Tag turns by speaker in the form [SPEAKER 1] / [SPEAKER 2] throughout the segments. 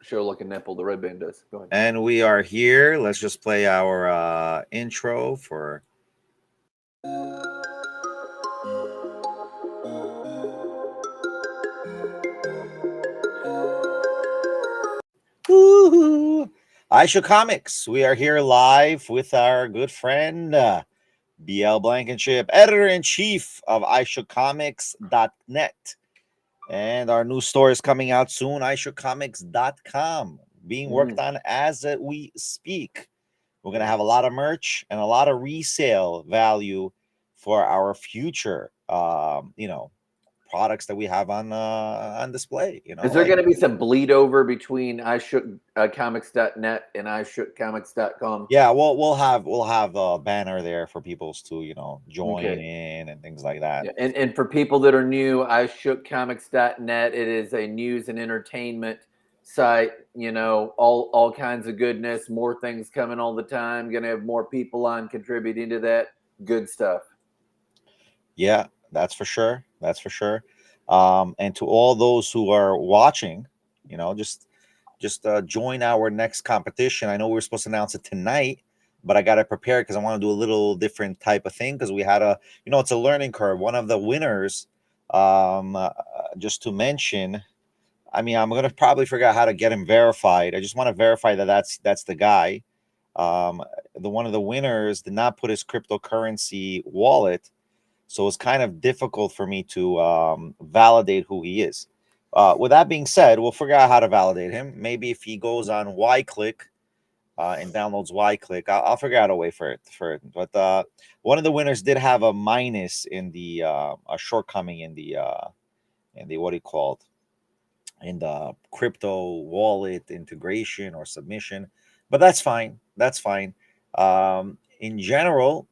[SPEAKER 1] show like a nipple. The red band does. Go ahead.
[SPEAKER 2] And we are here. Let's just play our intro for. Woo-hoo. IShook Comics. We are here live with our good friend BL Blankenship, editor-in-chief of IShookComics.net. And our new store is coming out soon, IShookComics.com, being worked on as we speak. We're going to have a lot of merch and a lot of resale value for our future, products that we have on display.
[SPEAKER 1] Is there going to be some bleed over between IShookComics.net and IShookComics.com?
[SPEAKER 2] Yeah, we'll have a banner there for people to join in and things like that.
[SPEAKER 1] Yeah. And for people that are new, IShookComics.net, it is a news and entertainment site. All kinds of goodness, more things coming all the time. Going to have more people on contributing to that. Good stuff.
[SPEAKER 2] Yeah, that's for sure. That's for sure. And to all those who are watching, just join our next competition. I know we were supposed to announce it tonight, but I got to prepare because I want to do a little different type of thing because we had it's a learning curve. One of the winners, just to mention, I'm going to probably figure out how to get him verified. I just want to verify that that's the guy. One of the winners did not put his cryptocurrency wallet. So it's kind of difficult for me to validate who he is. With that being said, we'll figure out how to validate him. Maybe if he goes on YClick and downloads YClick, I'll figure out a way for it. But one of the winners did have a minus in the a shortcoming in the what do you call it? In the crypto wallet integration or submission. But that's fine. That's fine. In general,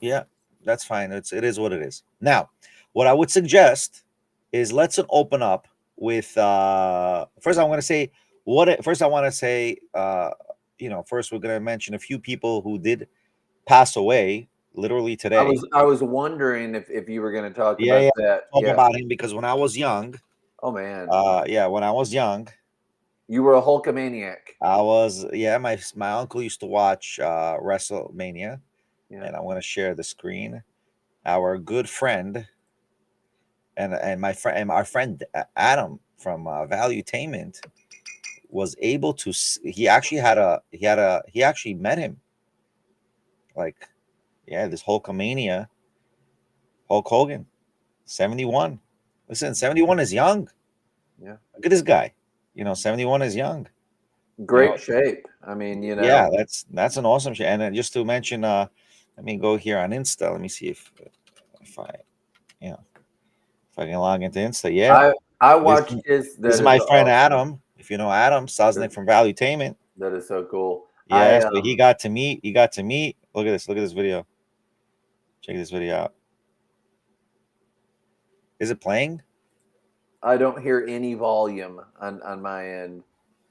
[SPEAKER 2] yeah. That's fine. It is what it is. Now, what I would suggest is let's open up with first I want to say first we're going to mention a few people who did pass away literally today.
[SPEAKER 1] I was wondering if you were going to talk about that.
[SPEAKER 2] Talk about him because when I was young.
[SPEAKER 1] Oh man.
[SPEAKER 2] When I was young.
[SPEAKER 1] You were a Hulkamaniac.
[SPEAKER 2] I was, my uncle used to watch WrestleMania.
[SPEAKER 1] Yeah.
[SPEAKER 2] And I want to share the screen. Our good friend and our friend Adam from Valuetainment was able to. He actually met him. This Hulkamania, Hulk Hogan, 71. Listen, 71 is young.
[SPEAKER 1] Yeah,
[SPEAKER 2] look at this guy. 71 is young.
[SPEAKER 1] Great shape. I mean,
[SPEAKER 2] Yeah, that's an awesome shape. And just to mention, let me go here on Insta. Let me see if I can log into Insta. Yeah,
[SPEAKER 1] I watched
[SPEAKER 2] this is my friend Adam. If you know Adam Sosnick from Valuetainment.
[SPEAKER 1] That is so cool.
[SPEAKER 2] Yeah, so he got to meet. Look at this. Look at this video. Check this video out. Is it playing?
[SPEAKER 1] I don't hear any volume on my end.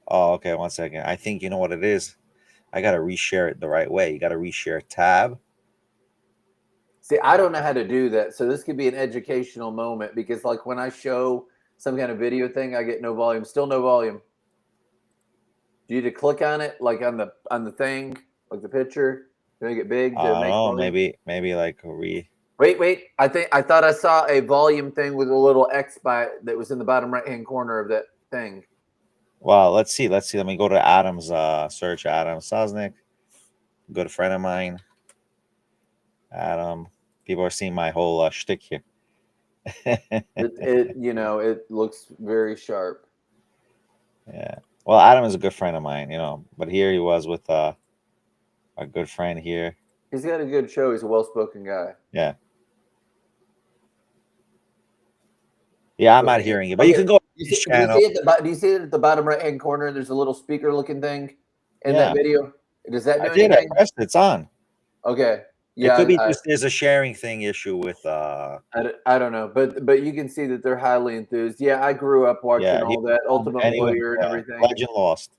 [SPEAKER 2] Oh, okay. 1 second. I think you know what it is. I got to reshare it the right way. You got to reshare tab.
[SPEAKER 1] See, I don't know how to do that. So this could be an educational moment because like when I show some kind of video thing, I get no volume, still no volume. Do you need to click on it like on the thing, like the picture, to make it big?
[SPEAKER 2] Maybe like Wait.
[SPEAKER 1] I thought I saw a volume thing with a little X by it that was in the bottom right-hand corner of that thing.
[SPEAKER 2] Well, let's see. Let me go to Adam's search. Adam Sosnick, good friend of mine. Adam, people are seeing my whole shtick here.
[SPEAKER 1] it looks very sharp.
[SPEAKER 2] Yeah. Well, Adam is a good friend of mine, but here he was with our good friend here.
[SPEAKER 1] He's got a good show. He's a well-spoken guy.
[SPEAKER 2] Yeah. Yeah, I'm not hearing you, but you can go.
[SPEAKER 1] Do you see it at the bottom right-hand corner? There's a little speaker-looking thing in that video. Does that do anything?
[SPEAKER 2] I pressed it. It's on.
[SPEAKER 1] Okay. Yeah.
[SPEAKER 2] It could be just there's a sharing thing issue with.
[SPEAKER 1] I don't know, but you can see that they're highly enthused. Yeah, I grew up watching all that Ultimate Warrior and everything.
[SPEAKER 2] Legend Lost.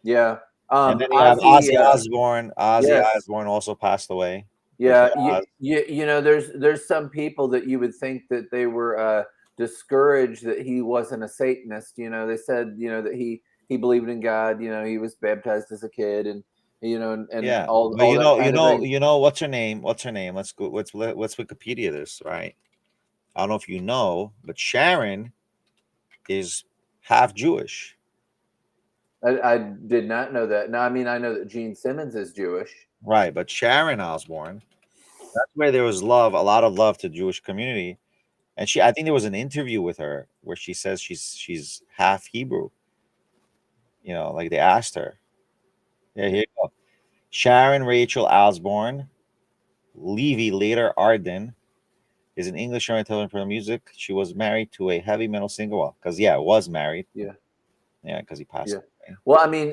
[SPEAKER 1] Yeah.
[SPEAKER 2] And then you have Ozzy Osbourne. Osbourne also passed away.
[SPEAKER 1] Yeah. There's some people that you would think that they were discouraged that he wasn't a Satanist. They said, that he believed in God. You know, he was baptized as a kid, and and
[SPEAKER 2] Yeah,
[SPEAKER 1] all
[SPEAKER 2] but
[SPEAKER 1] that kind of thing.
[SPEAKER 2] what's her name? What's her name? Let's go. Let's Wikipedia this, right? I don't know if you know, but Sharon is half Jewish.
[SPEAKER 1] I did not know that. Now, I mean, I know that Gene Simmons is Jewish.
[SPEAKER 2] Right, but Sharon Osbourne, that's where there was love, a lot of love to Jewish community. And I think there was an interview with her where she says she's half Hebrew. You know, like they asked her. Yeah, here you go. Sharon Rachel Osbourne, Levy, later Arden, is an English television for music. She was married to a heavy metal singer. Well, because was married.
[SPEAKER 1] Yeah.
[SPEAKER 2] Yeah, because he passed
[SPEAKER 1] Yeah.
[SPEAKER 2] away.
[SPEAKER 1] Well, I mean,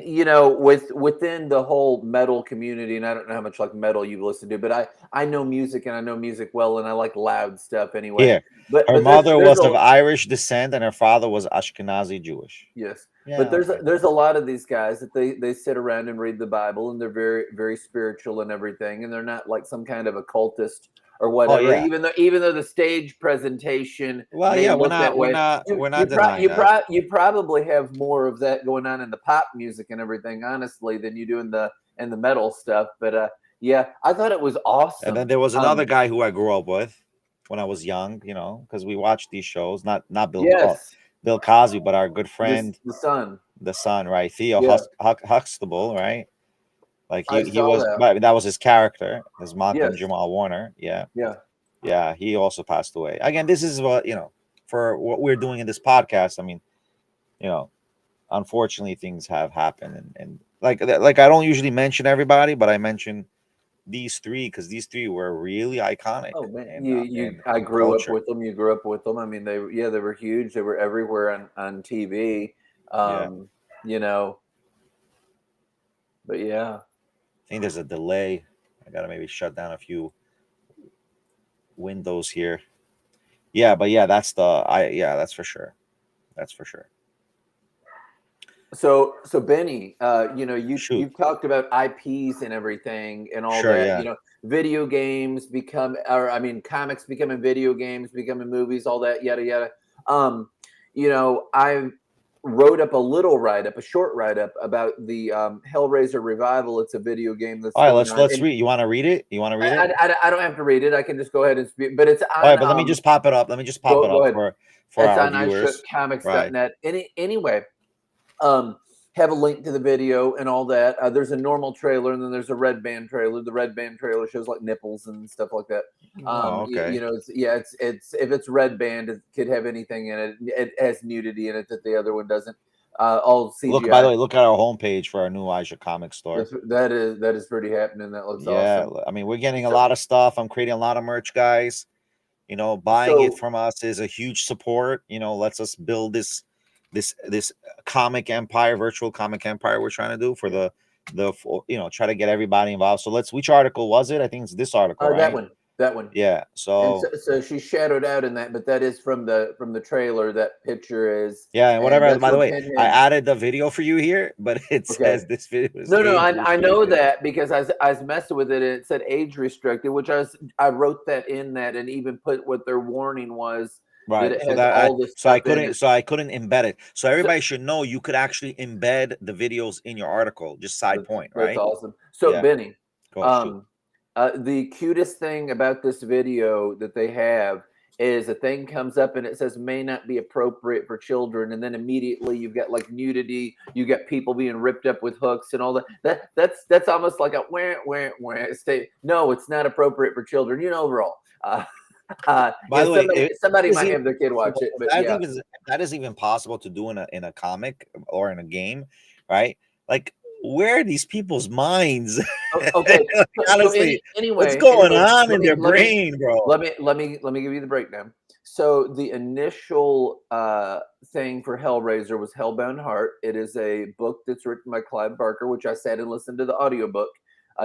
[SPEAKER 1] within the whole metal community, and I don't know how much like metal you've listened to, but I know music and I know music well, and I like loud stuff anyway.
[SPEAKER 2] Here,
[SPEAKER 1] But
[SPEAKER 2] her
[SPEAKER 1] there's
[SPEAKER 2] mother
[SPEAKER 1] there's
[SPEAKER 2] was of
[SPEAKER 1] a
[SPEAKER 2] Irish descent and her father was Ashkenazi Jewish.
[SPEAKER 1] yes, but
[SPEAKER 2] Yeah, okay.
[SPEAKER 1] there's a lot of these guys that they sit around and read the Bible, and they're very very spiritual and everything, and they're not like some kind of occultist or
[SPEAKER 2] Oh
[SPEAKER 1] whatever.
[SPEAKER 2] yeah.
[SPEAKER 1] Even though the stage presentation
[SPEAKER 2] Well,
[SPEAKER 1] may
[SPEAKER 2] yeah,
[SPEAKER 1] look that way,
[SPEAKER 2] we're not denying that.
[SPEAKER 1] you probably have more of that going on in the pop music and everything, honestly, than you do in the metal stuff. But yeah, I thought it was
[SPEAKER 2] And then
[SPEAKER 1] awesome.
[SPEAKER 2] there was another guy who I grew up with when I was young, you know, because we watched these shows. Not
[SPEAKER 1] Yes,
[SPEAKER 2] Bill Cosby, but our good friend,
[SPEAKER 1] the Sun.
[SPEAKER 2] the son, right? Theo
[SPEAKER 1] Yeah,
[SPEAKER 2] Huxtable, right? Like
[SPEAKER 1] I
[SPEAKER 2] he
[SPEAKER 1] saw
[SPEAKER 2] was,
[SPEAKER 1] that.
[SPEAKER 2] but that was his character, his Malcolm
[SPEAKER 1] Yes,
[SPEAKER 2] Jamal Warner. Yeah,
[SPEAKER 1] yeah.
[SPEAKER 2] yeah. He also passed away. Again, this is what for what we're doing in this podcast. I mean, you know, unfortunately, things have happened, and like I don't usually mention everybody, but I mention these three because these three were really iconic
[SPEAKER 1] Oh man,
[SPEAKER 2] in
[SPEAKER 1] I
[SPEAKER 2] in
[SPEAKER 1] grew up
[SPEAKER 2] culture.
[SPEAKER 1] with them. You grew up with them. I mean, they were huge. They were everywhere on TV.
[SPEAKER 2] Yeah,
[SPEAKER 1] Um, you know, but yeah.
[SPEAKER 2] I think there's a delay. I gotta maybe shut down a few windows here. Yeah, but yeah, that's for sure. That's for sure.
[SPEAKER 1] So Benny,
[SPEAKER 2] Shoot.
[SPEAKER 1] you've talked about IPs and everything and all
[SPEAKER 2] Sure,
[SPEAKER 1] that.
[SPEAKER 2] yeah.
[SPEAKER 1] Video games become, or I mean, comics becoming video games, becoming movies, all that, yada yada. I wrote up a short write up about the Hellraiser revival. It's a video game that's
[SPEAKER 2] All right,
[SPEAKER 1] going on,
[SPEAKER 2] let's
[SPEAKER 1] and
[SPEAKER 2] read. You want to read it? You want to read it?
[SPEAKER 1] I don't have to read it. I can just go ahead and speak. But it's
[SPEAKER 2] All right,
[SPEAKER 1] on
[SPEAKER 2] but let me just pop it up. Let me just pop it
[SPEAKER 1] go
[SPEAKER 2] up
[SPEAKER 1] ahead.
[SPEAKER 2] for
[SPEAKER 1] It's
[SPEAKER 2] our
[SPEAKER 1] on
[SPEAKER 2] viewers. Right.
[SPEAKER 1] IShookComics.net. Anyway, have a link to the video and all that. There's a normal trailer and then there's a red band trailer. The red band trailer shows like nipples and stuff like that.
[SPEAKER 2] Oh, okay.
[SPEAKER 1] It's if it's red band, it could have anything in it. It has nudity in it that the other one doesn't. All
[SPEAKER 2] Look, by the
[SPEAKER 1] CGI.
[SPEAKER 2] way, look at our homepage for our new IShook Comics store.
[SPEAKER 1] That is pretty happening. That looks
[SPEAKER 2] Yeah,
[SPEAKER 1] awesome.
[SPEAKER 2] I mean, we're getting a
[SPEAKER 1] So
[SPEAKER 2] lot of stuff. I'm creating a lot of merch, guys. You know, buying it
[SPEAKER 1] so
[SPEAKER 2] from us is a huge support. You know, lets us build this comic empire, virtual comic empire we're trying to do for try to get everybody involved. So which article was it? I think it's this article,
[SPEAKER 1] that
[SPEAKER 2] right?
[SPEAKER 1] one, that one.
[SPEAKER 2] Yeah.
[SPEAKER 1] And
[SPEAKER 2] So
[SPEAKER 1] so she's shadowed out in that, but that is from the trailer. That picture is,
[SPEAKER 2] yeah, and
[SPEAKER 1] and
[SPEAKER 2] whatever.
[SPEAKER 1] that's
[SPEAKER 2] By the
[SPEAKER 1] where
[SPEAKER 2] way, I
[SPEAKER 1] Pinhead.
[SPEAKER 2] added the video for you here, but it
[SPEAKER 1] Okay.
[SPEAKER 2] says this video is
[SPEAKER 1] No,
[SPEAKER 2] age
[SPEAKER 1] I know
[SPEAKER 2] restricted.
[SPEAKER 1] that because I was messing with it and it said age restricted, which I wrote that in that and even put what their warning was that
[SPEAKER 2] Right.
[SPEAKER 1] it
[SPEAKER 2] So
[SPEAKER 1] has
[SPEAKER 2] that
[SPEAKER 1] all this
[SPEAKER 2] I
[SPEAKER 1] stuff in
[SPEAKER 2] couldn't
[SPEAKER 1] it.
[SPEAKER 2] embed it. So
[SPEAKER 1] So
[SPEAKER 2] everybody should know you could actually embed the videos in your article. Just side point,
[SPEAKER 1] that's
[SPEAKER 2] right?
[SPEAKER 1] awesome. So
[SPEAKER 2] Yeah.
[SPEAKER 1] Benny,
[SPEAKER 2] Go shoot.
[SPEAKER 1] um, the cutest thing about this video that they have is a thing comes up and it says may not be appropriate for children, and then immediately you've got like nudity, you got people being ripped up with hooks and all that. That's almost like a where stay. No, it's not appropriate for children. Overall.
[SPEAKER 2] By the way,
[SPEAKER 1] Somebody might have their kid watch it, but yeah.
[SPEAKER 2] if that is even possible to do in a comic or in a game, right? Like, where are these people's minds?
[SPEAKER 1] Okay.
[SPEAKER 2] Honestly, what's
[SPEAKER 1] Anyway,
[SPEAKER 2] going on
[SPEAKER 1] let
[SPEAKER 2] in their
[SPEAKER 1] me
[SPEAKER 2] brain, bro?
[SPEAKER 1] let me give you the breakdown. So the initial thing for Hellraiser was Hellbound Heart. It is a book that's written by Clive Barker, which I sat and listened to the audiobook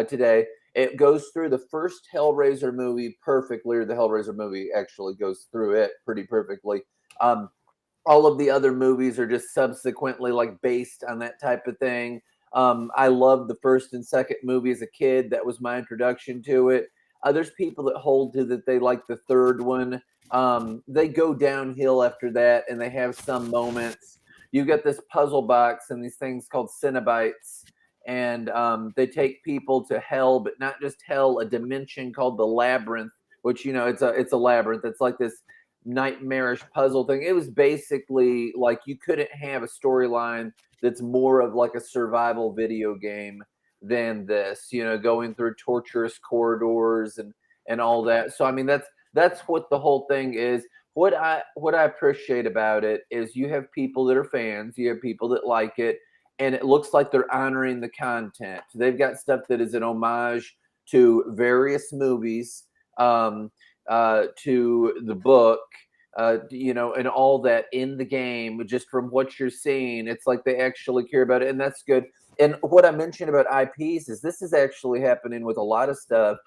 [SPEAKER 1] today. It goes through the first Hellraiser movie perfectly, or the Hellraiser movie actually goes through it pretty perfectly. Um, all of the other movies are just subsequently like based on that type of thing. I loved the first and second movie as a kid. That was my introduction to it. There's people that hold to that they like the third one. They go downhill after that, and they have some moments. you get this puzzle box and these things called Cenobites, and they take people to hell, but not just hell, a dimension called the labyrinth, which it's a labyrinth. It's like this nightmarish puzzle thing. It was basically like you couldn't have a storyline that's more of like a survival video game than this, going through torturous corridors and all that. So I mean that's what the whole thing is. What I appreciate about it is you have people that are fans, you have people that like it, and it looks like they're honoring the content. They've got stuff that is an homage to various movies, to the book, and all that in the game. Just from what you're seeing, it's like they actually care about it, and that's good. And what I mentioned about IPs is this is actually happening with a lot of stuff,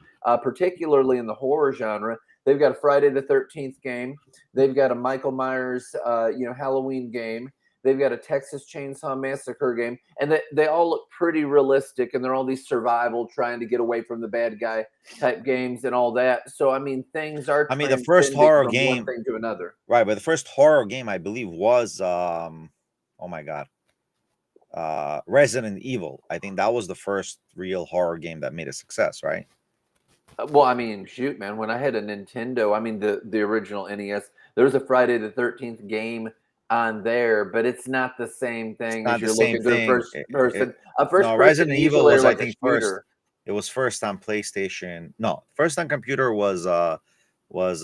[SPEAKER 1] particularly in the horror genre. They've got a Friday the 13th game. They've got a Michael Myers, Halloween game. They've got a Texas Chainsaw Massacre game, and they all look pretty realistic, and they're all these survival, trying to get away from the bad guy type games and all that. So, I mean, things are
[SPEAKER 2] I mean, the first
[SPEAKER 1] transcending
[SPEAKER 2] horror
[SPEAKER 1] from one
[SPEAKER 2] game,
[SPEAKER 1] thing to another.
[SPEAKER 2] right? But the first horror game, I believe, was oh my god, Resident Evil. I think that was the first real horror game that made a success, right?
[SPEAKER 1] Well, I mean, shoot, man, when I had a Nintendo, I mean, the original NES, there was a Friday the 13th game on there, but it's not the same
[SPEAKER 2] It's
[SPEAKER 1] thing as
[SPEAKER 2] not the
[SPEAKER 1] you're
[SPEAKER 2] same
[SPEAKER 1] looking through
[SPEAKER 2] thing.
[SPEAKER 1] first person. A first
[SPEAKER 2] No,
[SPEAKER 1] person
[SPEAKER 2] Resident Evil
[SPEAKER 1] usually are
[SPEAKER 2] was, I
[SPEAKER 1] like a
[SPEAKER 2] think, first.
[SPEAKER 1] shooter.
[SPEAKER 2] It was first on PlayStation. No, first on computer was what was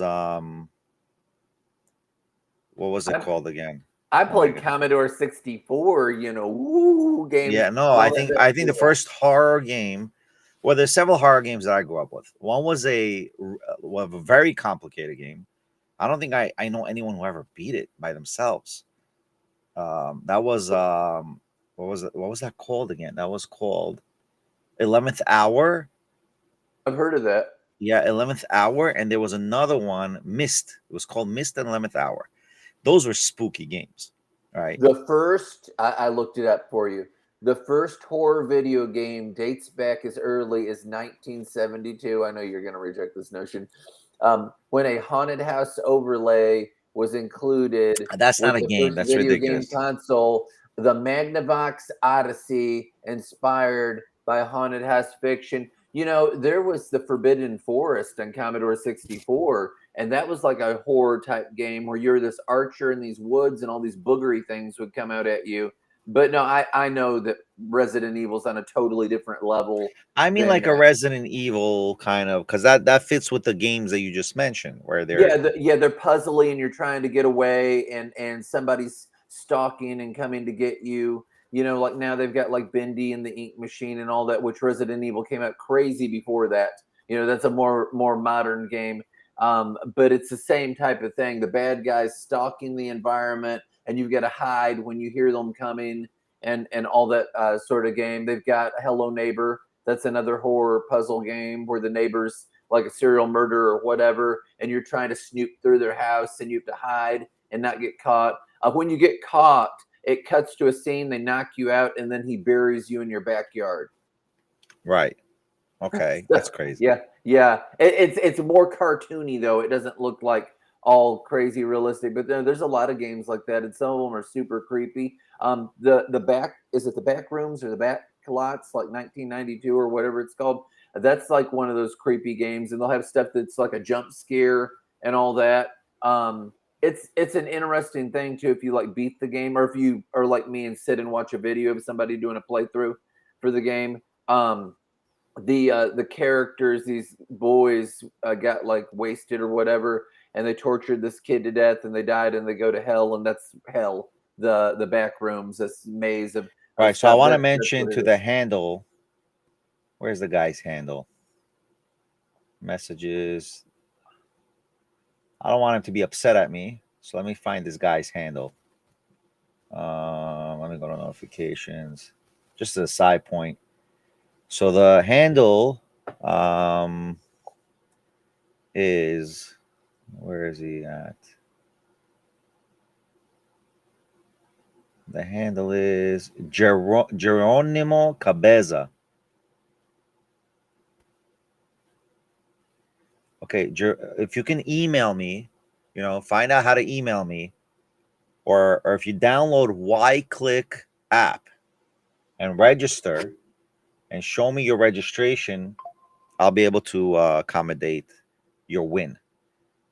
[SPEAKER 2] it
[SPEAKER 1] I,
[SPEAKER 2] called again?
[SPEAKER 1] I
[SPEAKER 2] Oh my
[SPEAKER 1] played
[SPEAKER 2] god.
[SPEAKER 1] Commodore 64, games
[SPEAKER 2] Yeah, no,
[SPEAKER 1] and
[SPEAKER 2] I
[SPEAKER 1] all that.
[SPEAKER 2] think
[SPEAKER 1] That's
[SPEAKER 2] I think the
[SPEAKER 1] cool.
[SPEAKER 2] first horror game. Well, there's several horror games that I grew up with. One was a very complicated game. I don't think I know anyone who ever beat it by themselves. That was what was it? What was that called again? That was called 11th Hour.
[SPEAKER 1] I've heard of that.
[SPEAKER 2] Yeah, 11th Hour, and there was another one, Mist. It was called Mist and 11th Hour. Those were spooky games, right?
[SPEAKER 1] I looked it up for you. The first horror video game dates back as early as 1972. I know you're going to reject this notion. When a haunted house overlay was included
[SPEAKER 2] That's
[SPEAKER 1] with
[SPEAKER 2] not a
[SPEAKER 1] the
[SPEAKER 2] game.
[SPEAKER 1] first
[SPEAKER 2] That's
[SPEAKER 1] video game
[SPEAKER 2] ridiculous.
[SPEAKER 1] console, the Magnavox Odyssey, inspired by haunted house fiction. There was the Forbidden Forest on Commodore 64, and that was like a horror type game where you're this archer in these woods and all these boogery things would come out at you. But no, I know that Resident Evil's on a totally different level
[SPEAKER 2] I mean,
[SPEAKER 1] than
[SPEAKER 2] like a
[SPEAKER 1] that.
[SPEAKER 2] Resident Evil kind of, because that fits with the games that you just mentioned, where they're
[SPEAKER 1] Yeah, they're puzzly and you're trying to get away, and somebody's stalking and coming to get you. Like now they've got like Bendy and the Ink Machine and all that, which Resident Evil came out crazy before that. That's a more modern game. But it's the same type of thing. The bad guys stalking the environment, and you've got to hide when you hear them coming, and all that sort of game. They've got Hello Neighbor. That's another horror puzzle game where the neighbors like a serial murderer or whatever, and you're trying to snoop through their house, and you have to hide and not get caught. When you get caught, it cuts to a scene, they knock you out, and then he buries you in your backyard.
[SPEAKER 2] right. Okay, that's crazy.
[SPEAKER 1] Yeah. It's more cartoony though. It doesn't look like all crazy realistic, but there's a lot of games like that, and some of them are super creepy. The back is it the back rooms or the back lots, like 1992 or whatever it's called. That's like one of those creepy games, and they'll have stuff that's like a jump scare and all that. It's an interesting thing too if you like beat the game, or if you are like me and sit and watch a video of somebody doing a playthrough for the game. The characters, these boys got like wasted or whatever, and they tortured this kid to death, and they died, and they go to hell, and that's hell. The back rooms, this maze of
[SPEAKER 2] Right. So I
[SPEAKER 1] stuff.
[SPEAKER 2] want to
[SPEAKER 1] That's
[SPEAKER 2] mention
[SPEAKER 1] what it
[SPEAKER 2] to
[SPEAKER 1] is.
[SPEAKER 2] the handle. Where's the guy's handle? Messages. I don't want him to be upset at me, so let me find this guy's handle. Let me go to notifications. Just as a side point. So the handle is, where is he at? The handle is Geronimo Cabeza. Okay, if you can email me, find out how to email me. or if you download Y-Click app and register and show me your registration, I'll be able to accommodate your win.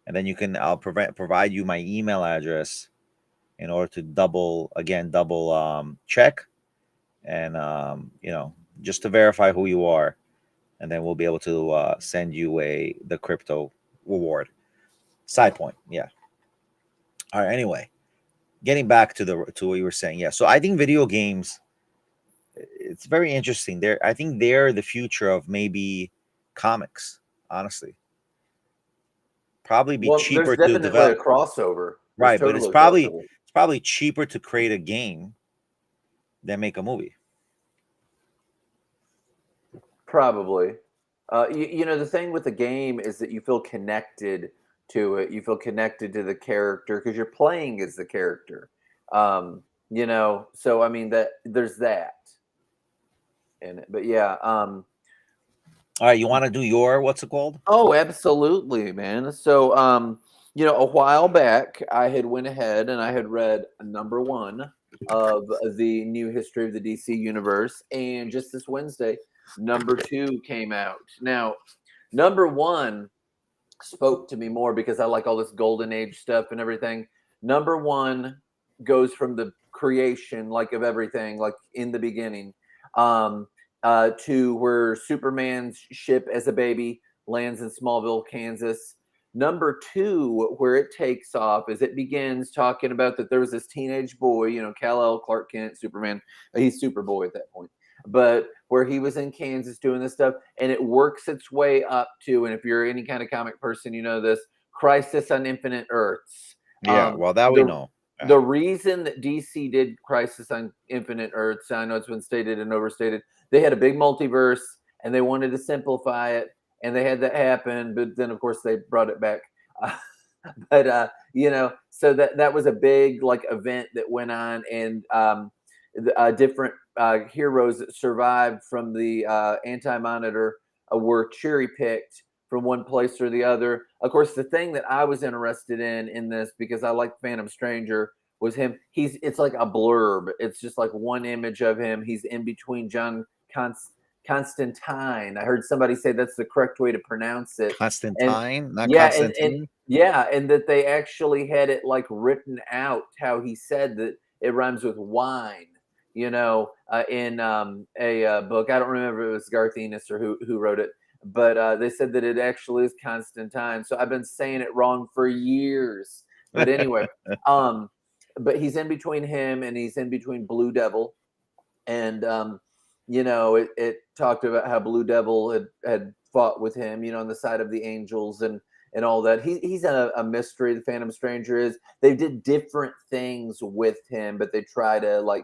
[SPEAKER 2] And then I'll provide you my email address in order to double check, and just to verify who you are, and then we'll be able to send you the crypto reward. Side point, yeah. All right. Anyway, getting back to what you were saying, yeah. So I think video games, it's very interesting. I think they're the future of maybe comics. Honestly, probably be
[SPEAKER 1] Well, there's
[SPEAKER 2] cheaper to
[SPEAKER 1] definitely a
[SPEAKER 2] develop.
[SPEAKER 1] crossover. There's
[SPEAKER 2] Right, but
[SPEAKER 1] totally a crossover.
[SPEAKER 2] it's probably cheaper to create a game than make a movie.
[SPEAKER 1] Probably. The thing with the game is that you feel connected to it. You feel connected to the character because you're playing as the character. So I mean that there's that in it. But yeah.
[SPEAKER 2] All right, you want to do your what's it called?
[SPEAKER 1] Oh, absolutely, man. So a while back I had went ahead and I had read number 1 of the new history of the DC universe, and just this Wednesday number 2 came out. Now, number 1 spoke to me more because I like all this golden age stuff and everything. Number 1 goes from the creation, like, of everything, like in the beginning, to where Superman's ship as a baby lands in Smallville, Kansas. Number 2, where it takes off, is it begins talking about that there was this teenage boy, Kal-El, Clark Kent, Superman. He's Superboy at that point, but where he was in Kansas doing this stuff, and it works its way up to, and if you're any kind of comic person, you know this, Crisis on Infinite Earths.
[SPEAKER 2] Yeah, well, that we know.
[SPEAKER 1] The reason that DC did Crisis on Infinite Earths, I know it's been stated and overstated, they had a big multiverse and they wanted to simplify it, and they had that happen, but then of course they brought it back. So that was a big like event that went on, and different heroes that survived from the Anti-Monitor were cherry picked from one place or the other. Of course, the thing that I was interested in this, because I like Phantom Stranger, was him. It's like a blurb. It's just like one image of him. He's in between John Constantine. I heard somebody say that's the correct way to pronounce it.
[SPEAKER 2] Constantine, not
[SPEAKER 1] Yeah,
[SPEAKER 2] Constantine.
[SPEAKER 1] and that they actually had it like written out how he said that it rhymes with wine. In a book. I don't remember if it was Garth Ennis or who wrote it, but they said that it actually is Constantine. So I've been saying it wrong for years. But anyway, but he's in between him and he's in between Blue Devil, and it talked about how Blue Devil had fought with him, on the side of the angels and all that. He's a mystery. The Phantom Stranger is. They did different things with him, but they try to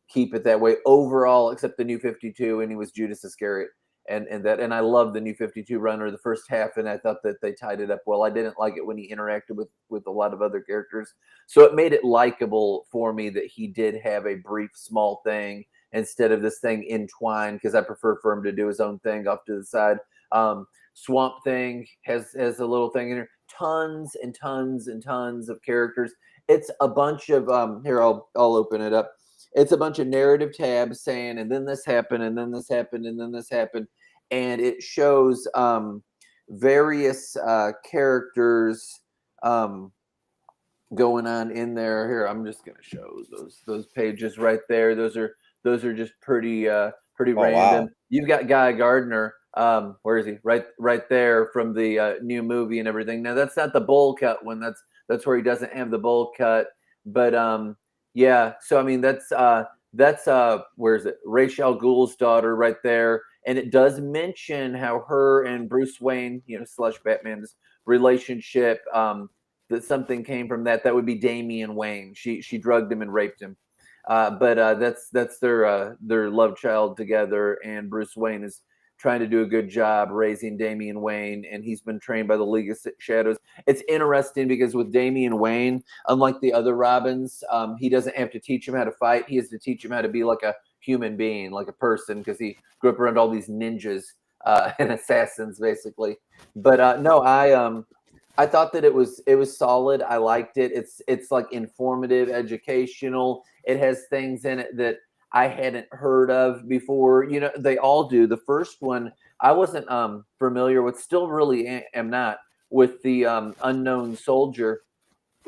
[SPEAKER 1] keep it that way overall, except the New 52, and he was Judas Iscariot. And I love the New 52 runner, the first half, and I thought that they tied it up well. I didn't like it when he interacted with a lot of other characters, so it made it likable for me that he did have a brief small thing instead of this thing entwined, because I prefer for him to do his own thing off to the side. Swamp Thing has a little thing in here. Tons and tons and tons of characters. It's a bunch of here, I'll open it up. It's a bunch of narrative tabs saying, and then this happened, and then this happened, and then this happened. And it shows various characters going on in there. Here, I'm just going to show those pages right there. Those are just pretty random.
[SPEAKER 2] Wow.
[SPEAKER 1] You've got Guy Gardner. Where is he? Right there from the new movie and everything. Now that's not the bowl cut one. That's where he doesn't have the bowl cut. But yeah. So I mean that's where is it? Ra's al Ghul's daughter right there, and it does mention how her and Bruce Wayne, slash Batman's relationship. That something came from that. That would be Damian Wayne. She drugged him and raped him. But that's their love child together, and Bruce Wayne is trying to do a good job raising Damian Wayne, and he's been trained by the League of Shadows. It's interesting because with Damian Wayne, unlike the other Robins, he doesn't have to teach him how to fight. He has to teach him how to be like a human being, like a person, because he grew up around all these ninjas and assassins, basically. But no, I thought that it was solid. I liked it. It's like informative, educational. It has things in it that I hadn't heard of before. You know, they all do. The first one I wasn't familiar with. Still, really am not with the unknown soldier,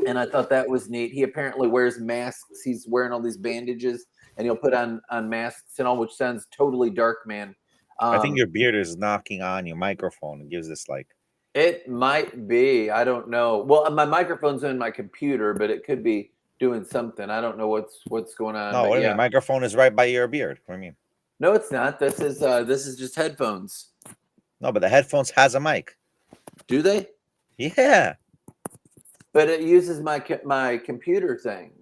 [SPEAKER 1] and I thought that was neat. He apparently wears masks. He's wearing all these bandages, and he'll put on masks and all, which sounds totally dark, man.
[SPEAKER 2] I think
[SPEAKER 1] Um,
[SPEAKER 2] your beard is knocking on your microphone. It gives this like.
[SPEAKER 1] It might be. I don't know. Well, my microphone's in my computer, but it could be doing something. I don't know what's going on.
[SPEAKER 2] No,
[SPEAKER 1] But
[SPEAKER 2] what do you
[SPEAKER 1] yeah,
[SPEAKER 2] mean? Microphone is right by your beard. What do you mean?
[SPEAKER 1] no, it's not. This is just headphones.
[SPEAKER 2] No, but the headphones has a mic.
[SPEAKER 1] Do they?
[SPEAKER 2] Yeah.
[SPEAKER 1] But it uses my computer thing,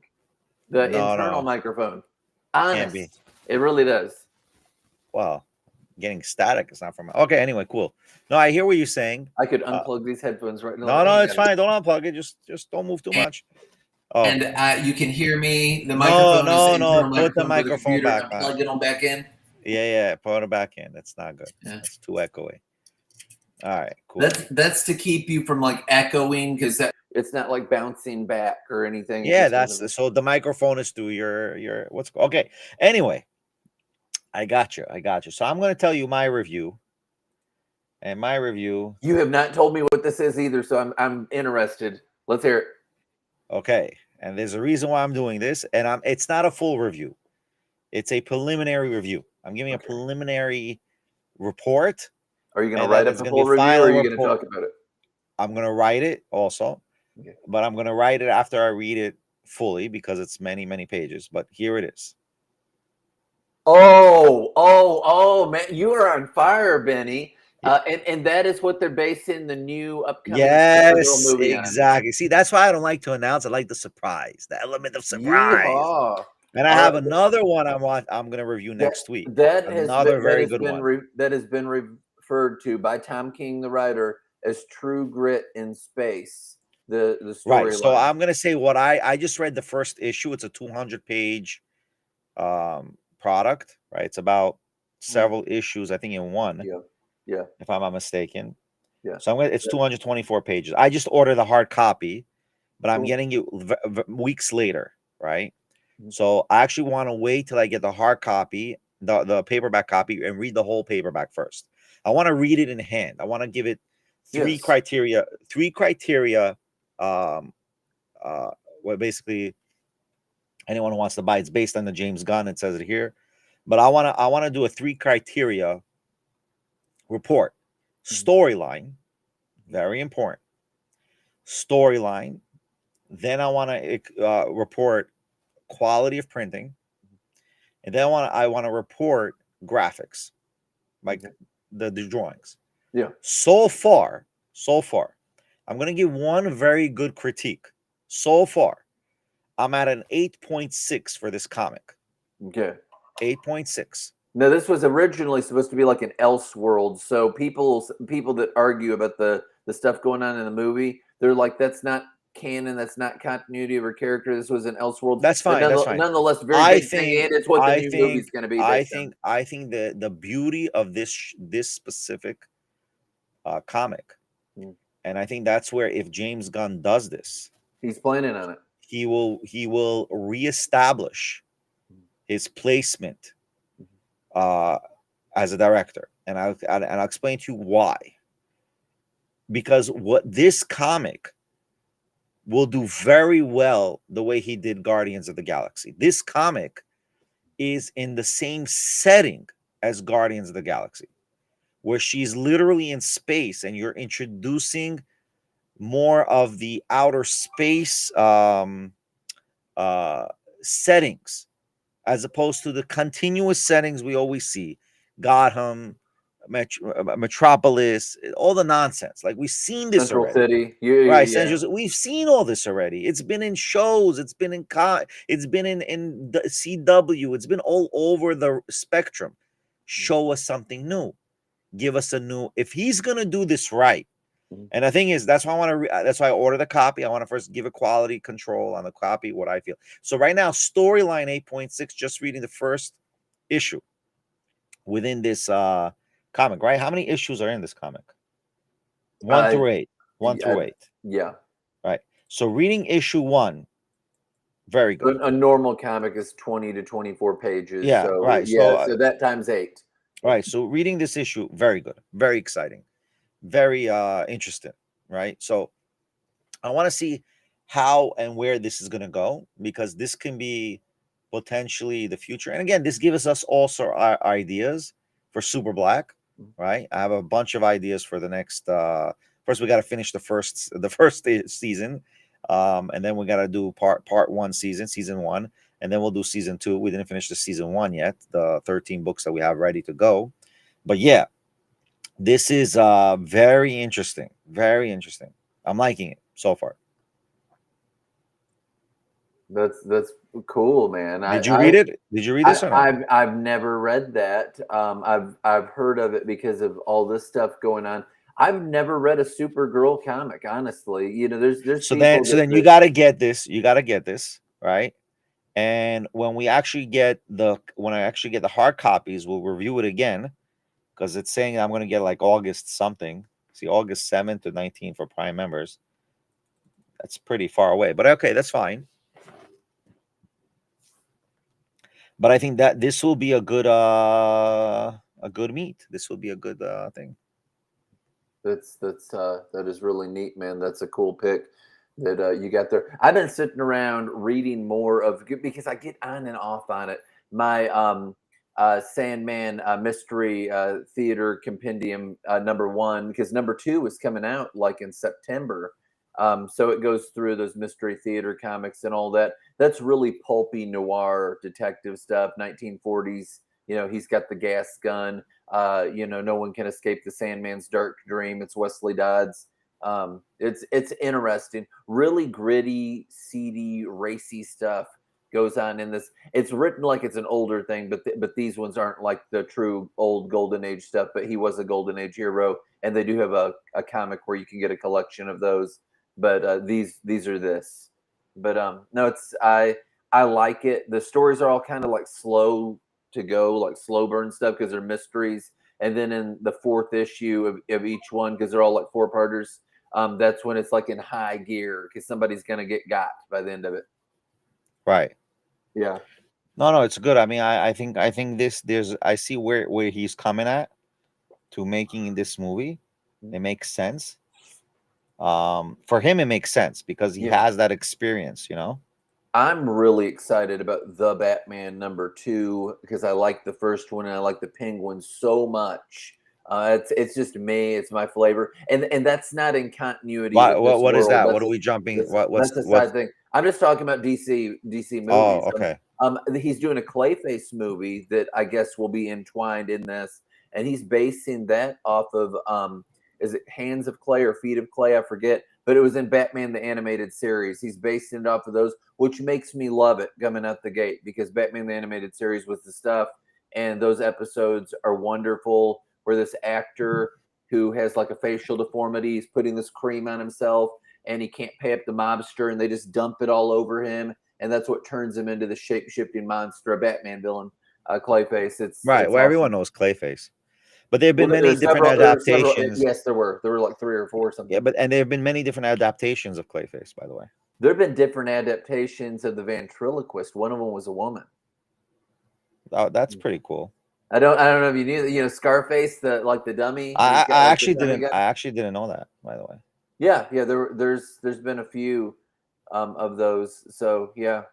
[SPEAKER 1] the
[SPEAKER 2] No,
[SPEAKER 1] internal
[SPEAKER 2] no,
[SPEAKER 1] microphone.
[SPEAKER 2] can't be.
[SPEAKER 1] Honest, it really does.
[SPEAKER 2] Well, getting static is not from. Okay, anyway, cool. No, I hear what you're saying.
[SPEAKER 1] I could unplug these headphones right now.
[SPEAKER 2] No, no,
[SPEAKER 1] Hang
[SPEAKER 2] it's
[SPEAKER 1] on.
[SPEAKER 2] fine. Don't unplug it. Just don't move too much. Oh,
[SPEAKER 1] And you can hear me. The
[SPEAKER 2] no,
[SPEAKER 1] microphone is the
[SPEAKER 2] no.
[SPEAKER 1] internal
[SPEAKER 2] Put the
[SPEAKER 1] microphone for the
[SPEAKER 2] microphone
[SPEAKER 1] computer.
[SPEAKER 2] back on.
[SPEAKER 1] Plug it on back in.
[SPEAKER 2] Yeah. Put it back in. That's not good.
[SPEAKER 1] Yeah.
[SPEAKER 2] That's too echoey. All right, cool.
[SPEAKER 1] That's to keep you from like echoing, because that it's not like bouncing back or anything.
[SPEAKER 2] Yeah, that's so the microphone is through your what's okay. Anyway, I got you. So I'm going to tell you my review. And my review.
[SPEAKER 1] You have not told me what this is either, so I'm interested. Let's hear it.
[SPEAKER 2] Okay, and there's a reason why I'm doing this, and it's not a full review. It's a preliminary review. I'm giving a preliminary report.
[SPEAKER 1] Are you going to write up a full review, or are you going to talk about it?
[SPEAKER 2] I'm going to write it also, but I'm going to write it after I read it fully because it's many, many pages. But here it is.
[SPEAKER 1] Oh, man, you are on fire, Benny. And that is what they're basing the new upcoming Supergirl movie on.
[SPEAKER 2] Exactly. See, that's why I don't like to announce. I like the surprise, the element of surprise.
[SPEAKER 1] Yeehaw.
[SPEAKER 2] And I have another one I'm going to review next week. That
[SPEAKER 1] has been referred to by Tom King, the writer, as True Grit in Space. The story.
[SPEAKER 2] Right. So I'm going to say what I just read the first issue. It's a 200-page product. Right. It's about several issues, I think, in one.
[SPEAKER 1] Yeah.
[SPEAKER 2] If I'm not mistaken.
[SPEAKER 1] Yeah.
[SPEAKER 2] So it's 224 pages. I just ordered the hard copy, but I'm getting it weeks later. Right. So I actually want to wait till I get the hard copy, the paperback copy, and read the whole paperback first. I want to read it in hand. I want to give it three criteria. Well, basically, anyone who wants to buy it's based on the James Gunn. It says it here, but I want to do a 3 criteria report. Storyline, very important. Storyline. Then I want to report quality of printing, and then I want to report graphics, like the drawings.
[SPEAKER 1] Yeah.
[SPEAKER 2] So far, I'm going to give one very good critique. So far, I'm at an 8.6 for this comic.
[SPEAKER 1] Okay.
[SPEAKER 2] 8.6.
[SPEAKER 1] Now, this was originally supposed to be like an Elseworld. So people that argue about the stuff going on in the movie, they're like, that's not canon, that's not continuity of her character. This was an Elseworld.
[SPEAKER 2] That's fine. That's fine.
[SPEAKER 1] Nonetheless, very big thing, and it's what the new movie's going to be.
[SPEAKER 2] I think the beauty of this specific comic, and I think that's where if James Gunn does this,
[SPEAKER 1] he's planning on it.
[SPEAKER 2] He will reestablish his placement as a director, and I'll explain to you why. Because what this comic will do very well the way he did Guardians of the Galaxy. This comic is in the same setting as Guardians of the Galaxy, where she's literally in space and you're introducing more of the outer space settings as opposed to the continuous settings we always see. Gotham, Metropolis, all the nonsense. Like we've seen this
[SPEAKER 1] Central
[SPEAKER 2] already.
[SPEAKER 1] City,
[SPEAKER 2] right? Central. We've seen all this already. It's been in shows. It's been in the CW. It's been all over the spectrum. Show us something new. Give us a new. If he's gonna do this right, and the thing is, that's why I want to. That's why I order the copy. I want to first give a quality control on the copy. What I feel. So right now, storyline 8.6. Just reading the first issue within this comic, right? How many issues are in this comic? 1 through 8. 1 through 8.
[SPEAKER 1] Yeah.
[SPEAKER 2] Right. So reading issue 1, very good.
[SPEAKER 1] A normal comic is 20 to 24 pages.
[SPEAKER 2] Yeah,
[SPEAKER 1] So
[SPEAKER 2] right.
[SPEAKER 1] yeah, so that times 8.
[SPEAKER 2] Right. So reading this issue, very good, very exciting, very interesting. Right. So I want to see how and where this is going to go, because this can be potentially the future. And again, this gives us also our ideas for Super Black. Right. I have a bunch of ideas for the next. First, we got to finish the first season, and then we got to do part 1 season 1, and then we'll do season 2. We didn't finish the season 1 yet. The 13 books that we have ready to go. But yeah, this is very interesting. Very interesting. I'm liking it so far.
[SPEAKER 1] That's cool, man.
[SPEAKER 2] Did you read it? Did you read this or not?
[SPEAKER 1] I've never read that. I've heard of it because of all this stuff going on. I've never read a Supergirl comic, honestly. You know, there's
[SPEAKER 2] So
[SPEAKER 1] people
[SPEAKER 2] then you got to get this. You got to get this, right? And when I actually get the hard copies, we'll review it again, because it's saying I'm going to get like August something. See, August 7th to 19th for Prime members. That's pretty far away, but okay, that's fine. But I think that this will be a good meet. This will be a good thing.
[SPEAKER 1] That is really neat, man. That's a cool pick that you got there. I've been sitting around reading more of, because I get on and off on it. My Sandman mystery theater compendium #1, because #2 is coming out like in September. So it goes through those mystery theater comics and all that. That's really pulpy noir detective stuff, 1940s. You know, he's got the gas gun. You know, no one can escape the Sandman's dark dream. It's Wesley Dodds. It's interesting. Really gritty, seedy, racy stuff goes on in this. It's written like it's an older thing, but these ones aren't like the true old Golden Age stuff. But he was a Golden Age hero, and they do have a comic where you can get a collection of those. But these are this. But no, I like it. The stories are all kind of like slow to go, like slow burn stuff, because they're mysteries. And then in the 4th issue of each one, because they're all like 4-parters, that's when it's like in high gear, because somebody's gonna get got by the end of it.
[SPEAKER 2] Right.
[SPEAKER 1] Yeah.
[SPEAKER 2] No, it's good. I mean, I think I see where he's coming at to making this movie. It makes sense. For him, it makes sense because he has that experience, you know.
[SPEAKER 1] I'm really excited about the Batman #2 because I like the first one and I like the Penguin so much. It's just me. It's my flavor, and that's not in continuity with this
[SPEAKER 2] What is
[SPEAKER 1] world.
[SPEAKER 2] that? What are we jumping?
[SPEAKER 1] That's a side thing. I'm just talking about DC movies.
[SPEAKER 2] Oh, okay.
[SPEAKER 1] He's doing a Clayface movie that I guess will be entwined in this, and he's basing that off of is it Hands of Clay or Feet of Clay? I forget, but it was in Batman the Animated Series. He's basing it off of those, which makes me love it coming out the gate, because Batman the Animated Series was the stuff, and those episodes are wonderful. Where this actor who has like a facial deformity, he's putting this cream on himself, and he can't pay up the mobster, and they just dump it all over him, and that's what turns him into the shape-shifting monster, a Batman villain, Clayface. It's
[SPEAKER 2] right. Well,
[SPEAKER 1] awesome.
[SPEAKER 2] everyone knows Clayface. But there have been many different adaptations.
[SPEAKER 1] Yes, there were like 3 or 4 or something.
[SPEAKER 2] Yeah, and there have been many different adaptations of Clayface, by the way.
[SPEAKER 1] There have been different adaptations of the ventriloquist. One of them was a woman.
[SPEAKER 2] Oh, that's pretty cool.
[SPEAKER 1] I don't know if you knew that. You know, Scarface, the dummy.
[SPEAKER 2] I actually didn't know that, by the way.
[SPEAKER 1] Yeah. There's been a few of those. So yeah,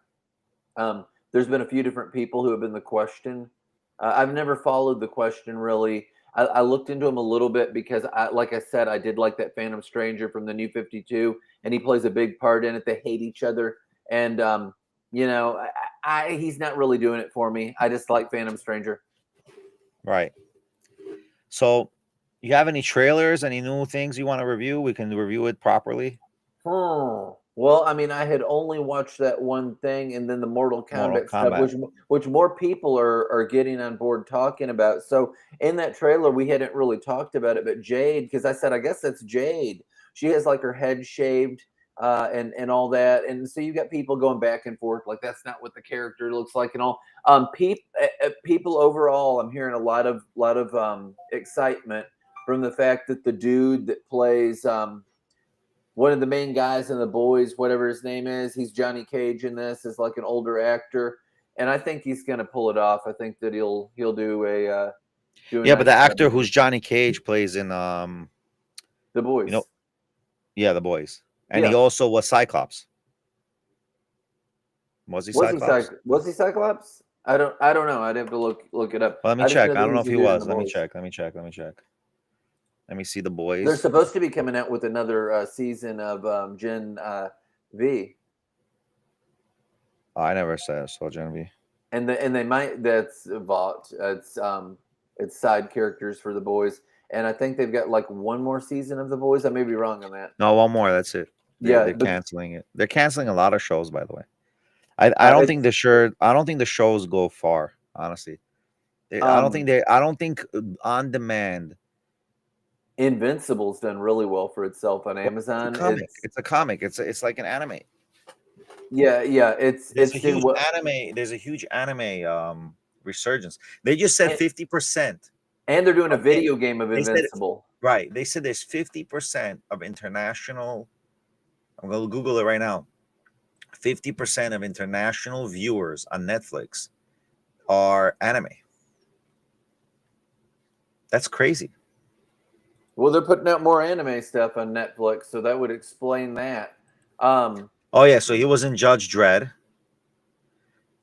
[SPEAKER 1] there's been a few different people who have been the Question. I've never followed the Question really. I looked into him a little bit because, like I said, I did like that Phantom Stranger from the New 52, and he plays a big part in it. They hate each other, and you know, he's not really doing it for me. I just like Phantom Stranger.
[SPEAKER 2] Right. So, you have any trailers, any new things you want to review? We can review it properly.
[SPEAKER 1] Well, I mean, I had only watched that one thing, and then the Mortal Kombat stuff, which more people are getting on board talking about. So in that trailer, we hadn't really talked about it, but Jade, because I said, I guess that's Jade. She has like her head shaved and all that, and so you got people going back and forth like that's not what the character looks like and all. People overall, I'm hearing a lot of excitement from the fact that the dude that plays one of the main guys in The Boys, whatever his name is, he's Johnny Cage in this, is like an older actor, and I think he's going to pull it off. I think that he'll do a
[SPEAKER 2] Yeah, but
[SPEAKER 1] nice
[SPEAKER 2] the
[SPEAKER 1] job
[SPEAKER 2] actor
[SPEAKER 1] with
[SPEAKER 2] who's
[SPEAKER 1] it.
[SPEAKER 2] Johnny Cage plays in
[SPEAKER 1] The Boys.
[SPEAKER 2] you know, yeah, The Boys, and he
[SPEAKER 1] Yeah.
[SPEAKER 2] also was Cyclops. Was he Cyclops?
[SPEAKER 1] Was he Cyclops? I don't know. I'd have to look it up.
[SPEAKER 2] Well, let me
[SPEAKER 1] I just
[SPEAKER 2] check.
[SPEAKER 1] know
[SPEAKER 2] I
[SPEAKER 1] that
[SPEAKER 2] don't know
[SPEAKER 1] he's
[SPEAKER 2] if
[SPEAKER 1] the
[SPEAKER 2] he
[SPEAKER 1] dude in The
[SPEAKER 2] was. Let me
[SPEAKER 1] Boys.
[SPEAKER 2] check. Let me check. Let me check. Let me see The
[SPEAKER 1] They're
[SPEAKER 2] Boys.
[SPEAKER 1] supposed to be coming out with another season of Gen V,
[SPEAKER 2] Oh, I never saw Genevieve.
[SPEAKER 1] and they might. That's Vought. It's side characters for The Boys, and I think they've got like one more season of The Boys. I may be wrong on that.
[SPEAKER 2] No, one more. That's it.
[SPEAKER 1] Yeah,
[SPEAKER 2] They're
[SPEAKER 1] but
[SPEAKER 2] canceling it. They're canceling a lot of shows, by the way. I don't think I don't think the shows go far. Honestly, I don't think on demand.
[SPEAKER 1] Invincible's done really well for itself on
[SPEAKER 2] Well, it's a
[SPEAKER 1] Amazon.
[SPEAKER 2] comic. It's a comic. It's like an anime.
[SPEAKER 1] Yeah,
[SPEAKER 2] There's a
[SPEAKER 1] it's doing
[SPEAKER 2] huge
[SPEAKER 1] what,
[SPEAKER 2] anime. There's a huge anime resurgence. They just said
[SPEAKER 1] and,
[SPEAKER 2] 50%.
[SPEAKER 1] and they're doing a
[SPEAKER 2] Of
[SPEAKER 1] video game of
[SPEAKER 2] They said
[SPEAKER 1] Invincible.
[SPEAKER 2] right. They said there's 50% of international. I'm gonna Google it right now. 50% of international viewers on Netflix are anime. That's crazy.
[SPEAKER 1] Well, they're putting out more anime stuff on Netflix, so that would explain that.
[SPEAKER 2] Oh yeah, so he was in Judge Dredd.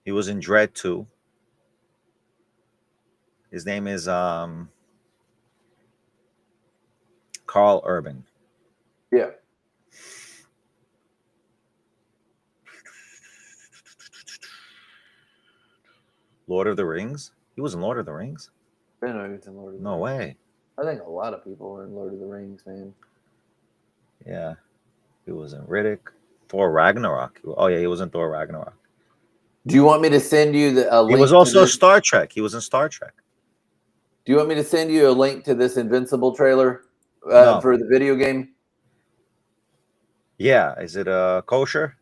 [SPEAKER 2] He was in Dredd 2. His name is Carl Urban.
[SPEAKER 1] Yeah.
[SPEAKER 2] Lord of the Rings? He was in Lord of the Rings?
[SPEAKER 1] I know he's in Lord of the
[SPEAKER 2] No
[SPEAKER 1] Rings.
[SPEAKER 2] way.
[SPEAKER 1] I think a lot of people are in Lord of the Rings, man.
[SPEAKER 2] Yeah. He was in Riddick. Thor Ragnarok. Oh yeah, he was in Thor Ragnarok.
[SPEAKER 1] Do you want me to send you a link?
[SPEAKER 2] He was also Star Trek. He was in Star Trek.
[SPEAKER 1] Do you want me to send you a link to this Invincible trailer
[SPEAKER 2] No.
[SPEAKER 1] for the video game?
[SPEAKER 2] Yeah. Is it kosher?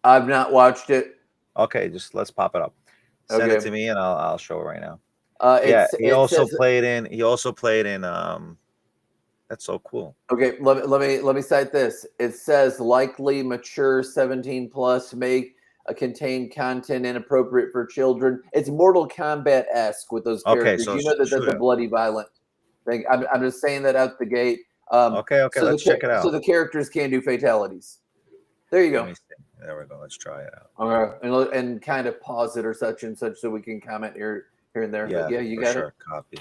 [SPEAKER 1] I've not watched it.
[SPEAKER 2] Okay, just let's pop it up. Send it to me and I'll show it right now. Yeah, he also played in that's so cool.
[SPEAKER 1] Okay, let me cite this. It says likely mature 17 plus may contain content inappropriate for children. It's Mortal Kombat-esque with those characters.
[SPEAKER 2] Okay, so
[SPEAKER 1] You know that that's a bloody, violent thing. I'm just saying that out the gate.
[SPEAKER 2] Okay,
[SPEAKER 1] so
[SPEAKER 2] let's check it out.
[SPEAKER 1] So the characters can do fatalities. There you go.
[SPEAKER 2] Let me see. There we go. Let's try it out.
[SPEAKER 1] Okay, and kind of pause it or such and such so we can comment here and there.
[SPEAKER 2] Yeah,
[SPEAKER 1] but yeah, you got it.
[SPEAKER 2] Copy.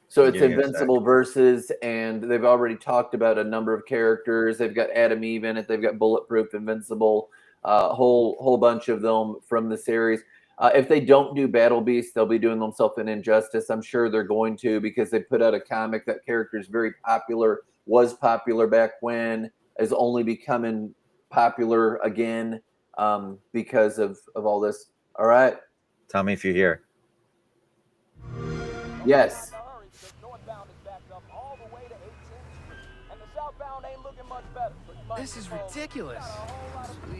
[SPEAKER 1] So it's Invincible versus, and they've already talked about a number of characters. They've got Adam Eve in it. They've got Bulletproof, Invincible, whole bunch of them from the series. If they don't do Battle Beast, they'll be doing themselves an injustice. I'm sure they're going to, because they put out a comic. That character is very popular, was popular back when, is only becoming popular again because of all this. All right.
[SPEAKER 2] Tell me if you're here.
[SPEAKER 1] Yes.
[SPEAKER 3] This is ridiculous.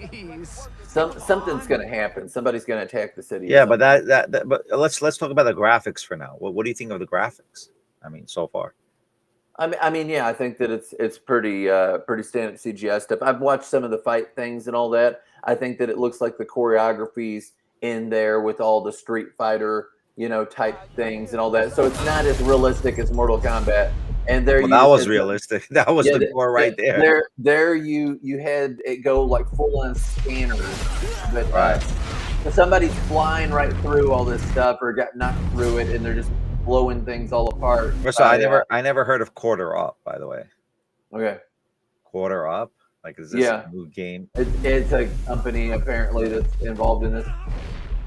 [SPEAKER 3] Please.
[SPEAKER 1] Something's going to happen. Somebody's going to attack the city.
[SPEAKER 2] Yeah, but but let's talk about the graphics for now. What do you think of the graphics? I mean, so far.
[SPEAKER 1] I mean, yeah, I think that it's pretty standard CGI stuff. I've watched some of the fight things and all that. I think that it looks like the choreography's in there with all the Street Fighter, type things and all that. So it's not as realistic as Mortal Kombat. And there,
[SPEAKER 2] that was realistic. That was the core right there.
[SPEAKER 1] There, you had it go like full on scanners, but
[SPEAKER 2] right.
[SPEAKER 1] Somebody's flying right through all this stuff or got knocked through it, and they're just blowing things all apart.
[SPEAKER 2] So I never heard of Quarter Up, by the way.
[SPEAKER 1] Okay.
[SPEAKER 2] Quarter Up? Like, is this a new game?
[SPEAKER 1] It's a company apparently that's involved in this.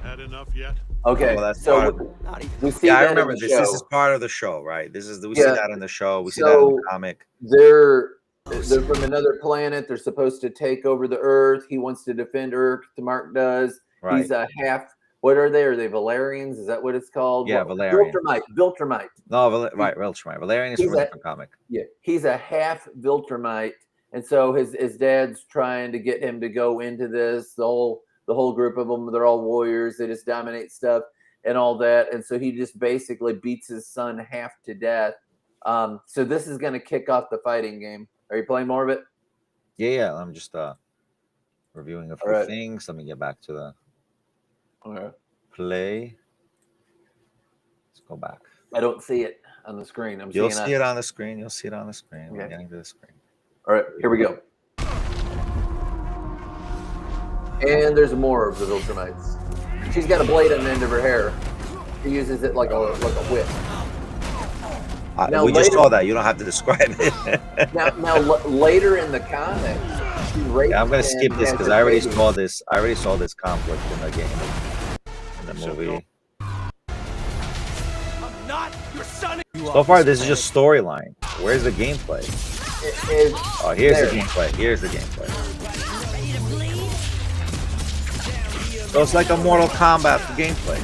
[SPEAKER 4] Had enough yet?
[SPEAKER 1] Okay,
[SPEAKER 2] well,
[SPEAKER 1] so we see.
[SPEAKER 2] I remember this. This is part of the show, right? We see that in the show. We see that in the comic.
[SPEAKER 1] They're from another planet. They're supposed to take over the Earth. He wants to defend Earth. Mark does.
[SPEAKER 2] Right.
[SPEAKER 1] He's a half. What are they? Are they Valerians? Is that what it's called?
[SPEAKER 2] Yeah, Valerian.
[SPEAKER 1] Viltrumite.
[SPEAKER 2] No, right, Viltrumite. Valerian is from a different comic.
[SPEAKER 1] Yeah, he's a half Viltrumite, and so his dad's trying to get him to go into this. The whole group of them, they're all warriors. They just dominate stuff and all that. And so he just basically beats his son half to death. So this is going to kick off the fighting game. Are you playing more of it?
[SPEAKER 2] Yeah. I'm just reviewing a few
[SPEAKER 1] right.
[SPEAKER 2] things. Let me get back to the
[SPEAKER 1] Okay.
[SPEAKER 2] play. Let's go back.
[SPEAKER 1] I don't see it on the screen. I'm
[SPEAKER 2] You'll
[SPEAKER 1] seeing
[SPEAKER 2] see
[SPEAKER 1] us.
[SPEAKER 2] it on the screen. You'll see it on the screen. We're
[SPEAKER 1] Okay.
[SPEAKER 2] getting to the screen.
[SPEAKER 1] All right, here we go. And there's more of the Viltrumites. She's got a blade on the end of her hair. She uses it like a whip.
[SPEAKER 2] We just saw that. You don't have to describe it.
[SPEAKER 1] now, later in the comics, she rapes
[SPEAKER 2] Yeah, I'm gonna
[SPEAKER 1] him
[SPEAKER 2] skip this
[SPEAKER 1] and
[SPEAKER 2] because
[SPEAKER 1] has
[SPEAKER 2] I
[SPEAKER 1] a
[SPEAKER 2] already
[SPEAKER 1] baby.
[SPEAKER 2] saw this. I already saw this conflict in the game, in the movie.
[SPEAKER 3] I'm not your son.
[SPEAKER 2] So far, this is just storyline. Where's the gameplay? Oh, here's the gameplay. Here's the gameplay. So it's like a Mortal Kombat gameplay.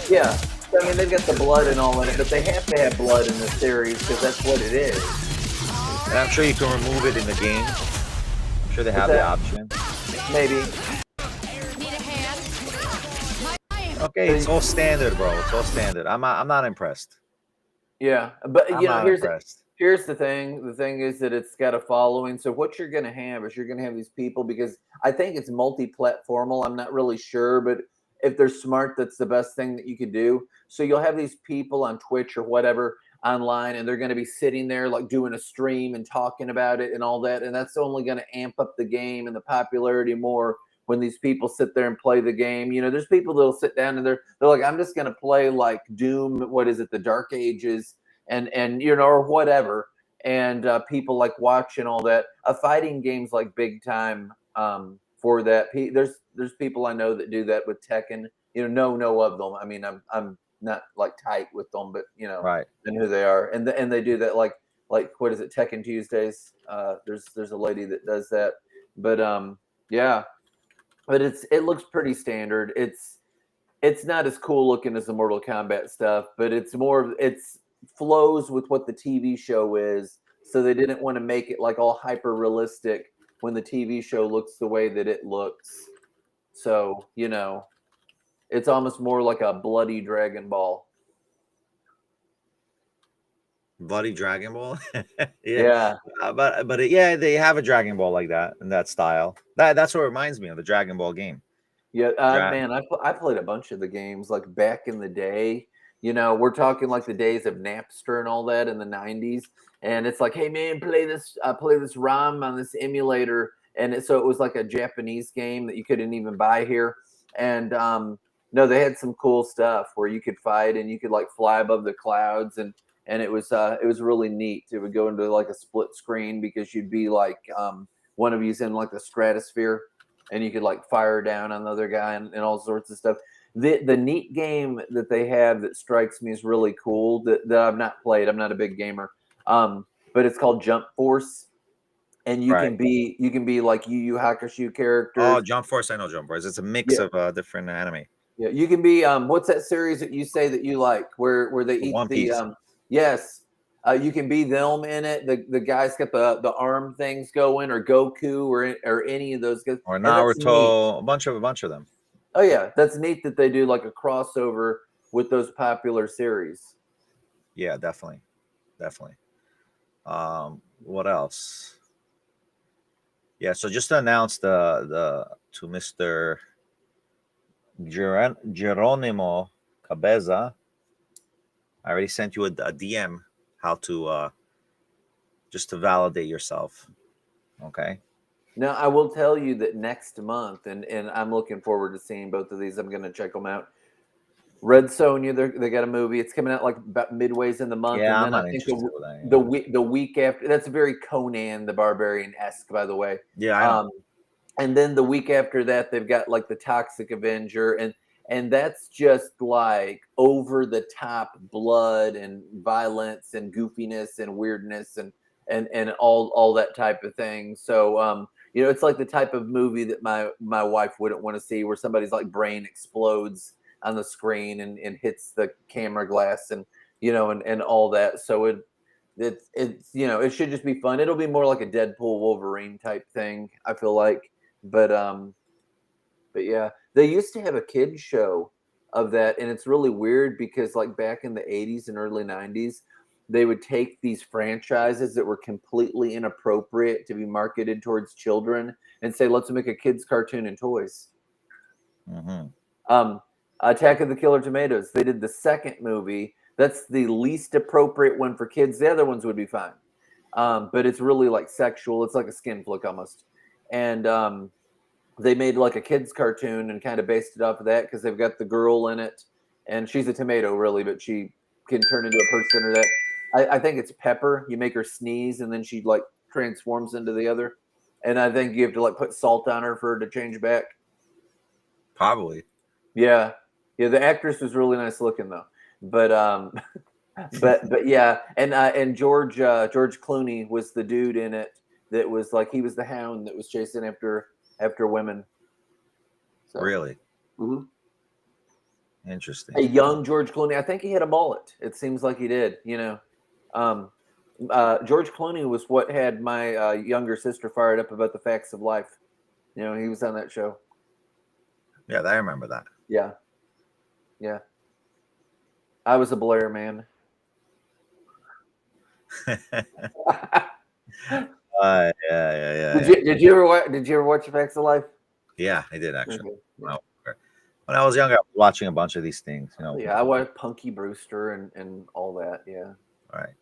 [SPEAKER 1] Yeah, I mean they've got the blood and all in it, but they have to have blood in the series because that's what it is.
[SPEAKER 2] And I'm sure you can remove it in the game. I'm sure they have the option.
[SPEAKER 1] Maybe.
[SPEAKER 2] Okay, it's all standard, bro. It's all standard. I'm not impressed.
[SPEAKER 1] Yeah, but
[SPEAKER 2] I'm
[SPEAKER 1] you know,
[SPEAKER 2] not
[SPEAKER 1] here's
[SPEAKER 2] impressed.
[SPEAKER 1] here's the thing. The thing is that it's got a following. So what you're going to have is you're going to have these people because I think it's multi-platformal. I'm not really sure, but if they're smart, that's the best thing that you could do. So you'll have these people on Twitch or whatever online, and they're going to be sitting there like doing a stream and talking about it and all that. And that's only going to amp up the game and the popularity more when these people sit there and play the game. You know, there's people that'll sit down and they're like, I'm just going to play like Doom. What is it? The Dark Ages. And you know, or whatever, and people like watching all that. Fighting games like big time for that. There's people I know that do that with Tekken. You know of them. I mean, I'm not like tight with them, but you know,
[SPEAKER 2] Right.
[SPEAKER 1] and who they are, and they do that like what is it, Tekken Tuesdays? There's a lady that does that, but yeah, but it looks pretty standard. It's not as cool looking as the Mortal Kombat stuff, but it's flows with what the TV show is. So they didn't want to make it like all hyper realistic when the TV show looks the way that it looks. So, you know, it's almost more like a bloody Dragon Ball.
[SPEAKER 2] Bloody Dragon Ball.
[SPEAKER 1] Yeah.
[SPEAKER 2] But yeah, they have a Dragon Ball like that in that style. That's what reminds me of the Dragon Ball game.
[SPEAKER 1] Yeah, man, I played a bunch of the games like back in the day. You know, we're talking like the days of Napster and all that in the 90s. And it's like, hey man, play this ROM on this emulator. And so it was like a Japanese game that you couldn't even buy here. And no, they had some cool stuff where you could fight and you could like fly above the clouds and it was really neat. It would go into like a split screen because you'd be like one of you's in like the stratosphere. And you could like fire down on the other guy and all sorts of stuff. The neat game that they have that strikes me as really cool that I've not played. I'm not a big gamer, but it's called Jump Force, and you can be like Yu Hakusho characters.
[SPEAKER 2] Oh, Jump Force! I know Jump Force. It's a mix of different anime.
[SPEAKER 1] Yeah, you can be. What's that series that you say that you like? Where they eat
[SPEAKER 2] One Piece.
[SPEAKER 1] Yes. You can be them in it. The guy's got the arm things going, or Goku, or any of those guys.
[SPEAKER 2] Or Naruto, a bunch of them.
[SPEAKER 1] Oh yeah, that's neat that they do like a crossover with those popular series.
[SPEAKER 2] Yeah, definitely. What else? Yeah, so just to announce the to Mr. Geronimo Cabeza, I already sent you a DM how to just to validate yourself. Okay.
[SPEAKER 1] Now I will tell you that next month, and I'm looking forward to seeing both of these. I'm going to check them out. Red Sonja, they got a movie. It's coming out like about midways in the month.
[SPEAKER 2] Yeah,
[SPEAKER 1] and
[SPEAKER 2] I'm
[SPEAKER 1] then
[SPEAKER 2] not
[SPEAKER 1] I think
[SPEAKER 2] interested with that. Yeah.
[SPEAKER 1] the week after, that's very Conan the Barbarian-esque, by the way.
[SPEAKER 2] Yeah, I know.
[SPEAKER 1] And then the week after that, they've got like the Toxic Avenger, and that's just like over the top blood and violence and goofiness and weirdness and all that type of thing. So you know, it's like the type of movie that my wife wouldn't want to see, where somebody's like brain explodes on the screen and hits the camera glass and you know and all that. So it's you know, it should just be fun. It'll be more like a Deadpool Wolverine type thing, I feel like. But yeah, they used to have a kids show of that, and it's really weird because like back in the 80s and early 90s, they would take these franchises that were completely inappropriate to be marketed towards children and say, let's make a kids cartoon and toys. Attack of the Killer Tomatoes, they did the second movie. That's the least appropriate one for kids. The other ones would be fine. But it's really like sexual. It's like a skin flick almost. And they made like a kids cartoon and kind of based it off of that because they've got the girl in it. And she's a tomato, really, but she can turn into a person or that. I think it's Pepper. You make her sneeze and then she like transforms into the other. And I think you have to like put salt on her for her to change back.
[SPEAKER 2] Probably.
[SPEAKER 1] Yeah. Yeah. The actress was really nice looking though. But but yeah. And George Clooney was the dude in it that was like, he was the hound that was chasing after women. So,
[SPEAKER 2] Really?
[SPEAKER 1] Mm-hmm.
[SPEAKER 2] Interesting.
[SPEAKER 1] A young George Clooney. I think he had a mullet. It seems like he did, you know. George Clooney was what had my younger sister fired up about the facts of life. You know, he was on that show.
[SPEAKER 2] Yeah, I remember that.
[SPEAKER 1] Yeah. Yeah. I was a Blair man.
[SPEAKER 2] Yeah.
[SPEAKER 1] Did you ever watch the Facts of Life?
[SPEAKER 2] Yeah, I did actually.
[SPEAKER 1] Okay.
[SPEAKER 2] Yeah. When I was younger, I was watching a bunch of these things, you know.
[SPEAKER 1] Yeah, I watched Punky Brewster and all that. Yeah.
[SPEAKER 2] All right.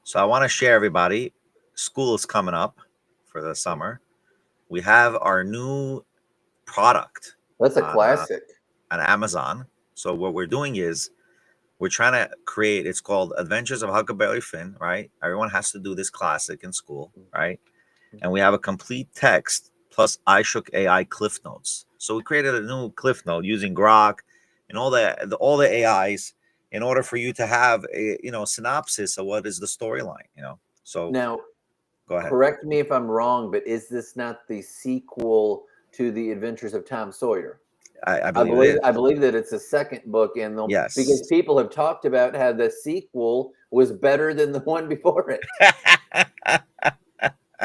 [SPEAKER 2] So I want to share everybody. School is coming up for the summer. We have our new product.
[SPEAKER 1] That's a classic.
[SPEAKER 2] On Amazon. So what we're doing is we're trying to create, it's called Adventures of Huckleberry Finn, right? Everyone has to do this classic in school, right? And we have a complete text plus iShook AI Cliff Notes. So we created a new Cliff Note using Grok and all the AIs in order for you to have a synopsis of what is the storyline, So
[SPEAKER 1] now,
[SPEAKER 2] go ahead.
[SPEAKER 1] Correct me if I'm wrong, but is this not the sequel to The Adventures of Tom Sawyer?
[SPEAKER 2] I believe
[SPEAKER 1] that it's a second book, and
[SPEAKER 2] yes,
[SPEAKER 1] because people have talked about how the sequel was better than the one before it.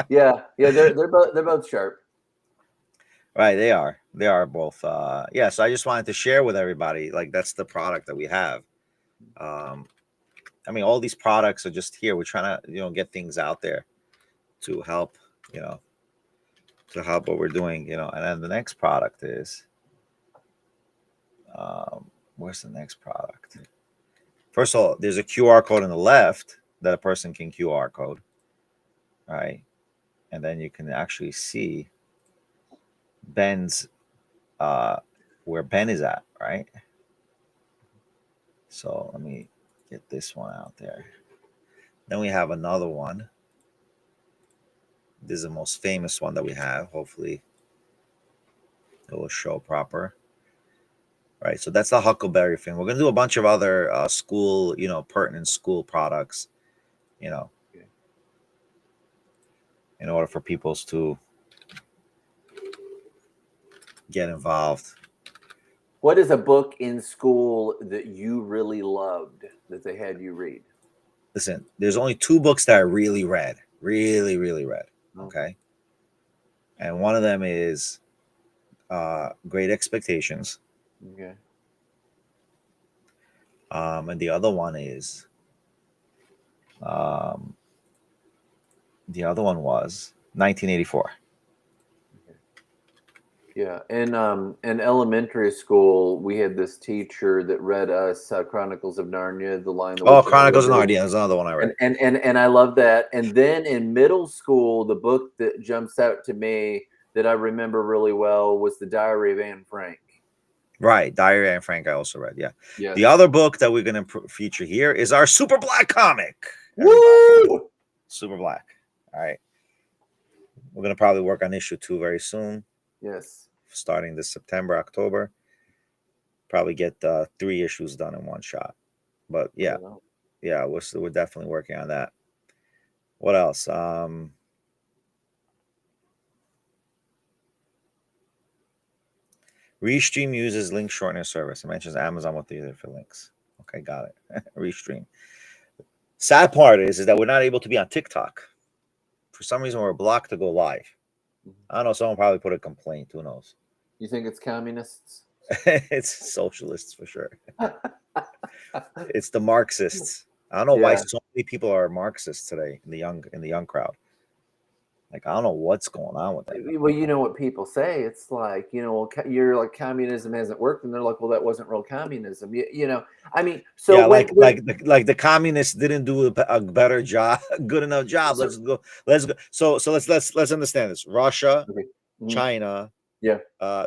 [SPEAKER 1] yeah, they're both sharp.
[SPEAKER 2] Right, they are both. So I just wanted to share with everybody, like, that's the product that we have. I mean, all these products are just here. We're trying to get things out there to help what we're doing, and then the next product is where's the next product? First of all, there's a QR code on the left that a person can QR code, right? And then you can actually see Ben's where Ben is at, right? So let me get this one out there. Then we have another one. This is the most famous one that we have. Hopefully it will show proper. Right, so that's the Huckleberry thing. We're gonna do a bunch of other school, pertinent school products, in order for people to get involved.
[SPEAKER 1] What is a book in school that you really loved that they had you read?
[SPEAKER 2] Listen, there's only 2 books that I really read. Really, really read. Okay. And one of them is Great Expectations.
[SPEAKER 1] Okay.
[SPEAKER 2] And the other one was 1984.
[SPEAKER 1] Yeah, in elementary school, we had this teacher that read us Chronicles of Narnia, The Lion, the Witch,
[SPEAKER 2] Chronicles of Narnia is another one I read.
[SPEAKER 1] And I love that. And then in middle school, the book that jumps out to me that I remember really well was The Diary of Anne Frank.
[SPEAKER 2] Right, Diary of Anne Frank I also read, yeah.
[SPEAKER 1] Yes.
[SPEAKER 2] The other book that we're going to feature here is our Super Black comic.
[SPEAKER 1] Woo!
[SPEAKER 2] Super Black. All right. We're going to probably work on issue 2 very soon.
[SPEAKER 1] Yes.
[SPEAKER 2] Starting this September, October. Probably get 3 issues done in one shot. But yeah, we're definitely working on that. What else? Restream uses link shortener service. It mentions Amazon with the for links. Okay, got it. Restream. Sad part is that we're not able to be on TikTok. For some reason, we're blocked to go live. I don't know. Someone probably put a complaint. Who knows?
[SPEAKER 1] You think it's communists?
[SPEAKER 2] It's socialists for sure. It's the Marxists. I don't know why
[SPEAKER 1] Yeah.
[SPEAKER 2] so many people are Marxists today in the young crowd. Like I don't know what's going on with them.
[SPEAKER 1] Well, you know what people say. It's like, well, you're like, communism hasn't worked, and they're like, well, that wasn't real communism. I mean, so
[SPEAKER 2] Yeah,
[SPEAKER 1] when,
[SPEAKER 2] like the communists didn't do a better job, good enough job.
[SPEAKER 1] so,
[SPEAKER 2] Let's go. So let's understand this. Russia,
[SPEAKER 1] okay. Mhm.
[SPEAKER 2] China,
[SPEAKER 1] Yeah.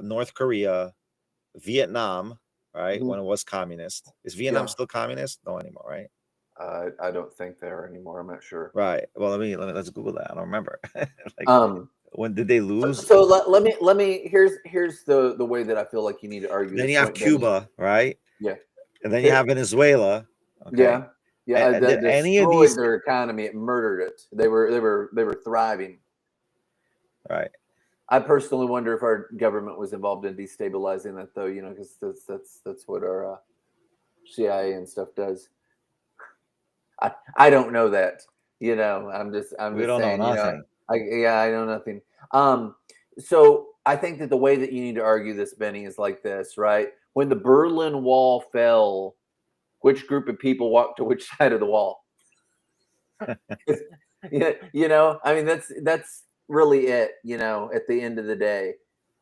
[SPEAKER 2] North Korea, Vietnam, right?
[SPEAKER 1] Mhm.
[SPEAKER 2] When it was communist. Is Vietnam
[SPEAKER 1] Yeah.
[SPEAKER 2] still communist? No anymore, right?
[SPEAKER 1] I don't think they are anymore. I'm not sure.
[SPEAKER 2] Right. Well, let's Google that. I don't remember. Like
[SPEAKER 1] Um,
[SPEAKER 2] when did they
[SPEAKER 1] so,
[SPEAKER 2] lose?
[SPEAKER 1] so let me here's the way that I feel like you need to argue
[SPEAKER 2] Then
[SPEAKER 1] this
[SPEAKER 2] you have
[SPEAKER 1] point, Benny.
[SPEAKER 2] Cuba, right?
[SPEAKER 1] Yeah.
[SPEAKER 2] And then you have Venezuela. Okay.
[SPEAKER 1] Yeah. Yeah. That
[SPEAKER 2] Did any of these
[SPEAKER 1] destroyed their economy. It murdered it. They were thriving.
[SPEAKER 2] right?
[SPEAKER 1] I personally wonder if our government was involved in destabilizing that, though. Because that's what our CIA and stuff does. I don't know that. I'm just
[SPEAKER 2] We don't know
[SPEAKER 1] saying.
[SPEAKER 2] nothing.
[SPEAKER 1] I know nothing. So I think that the way that you need to argue this, Benny, is like this, right? When the Berlin Wall fell, which group of people walked to which side of the wall? Yeah, I mean, that's really it. At the end of the day,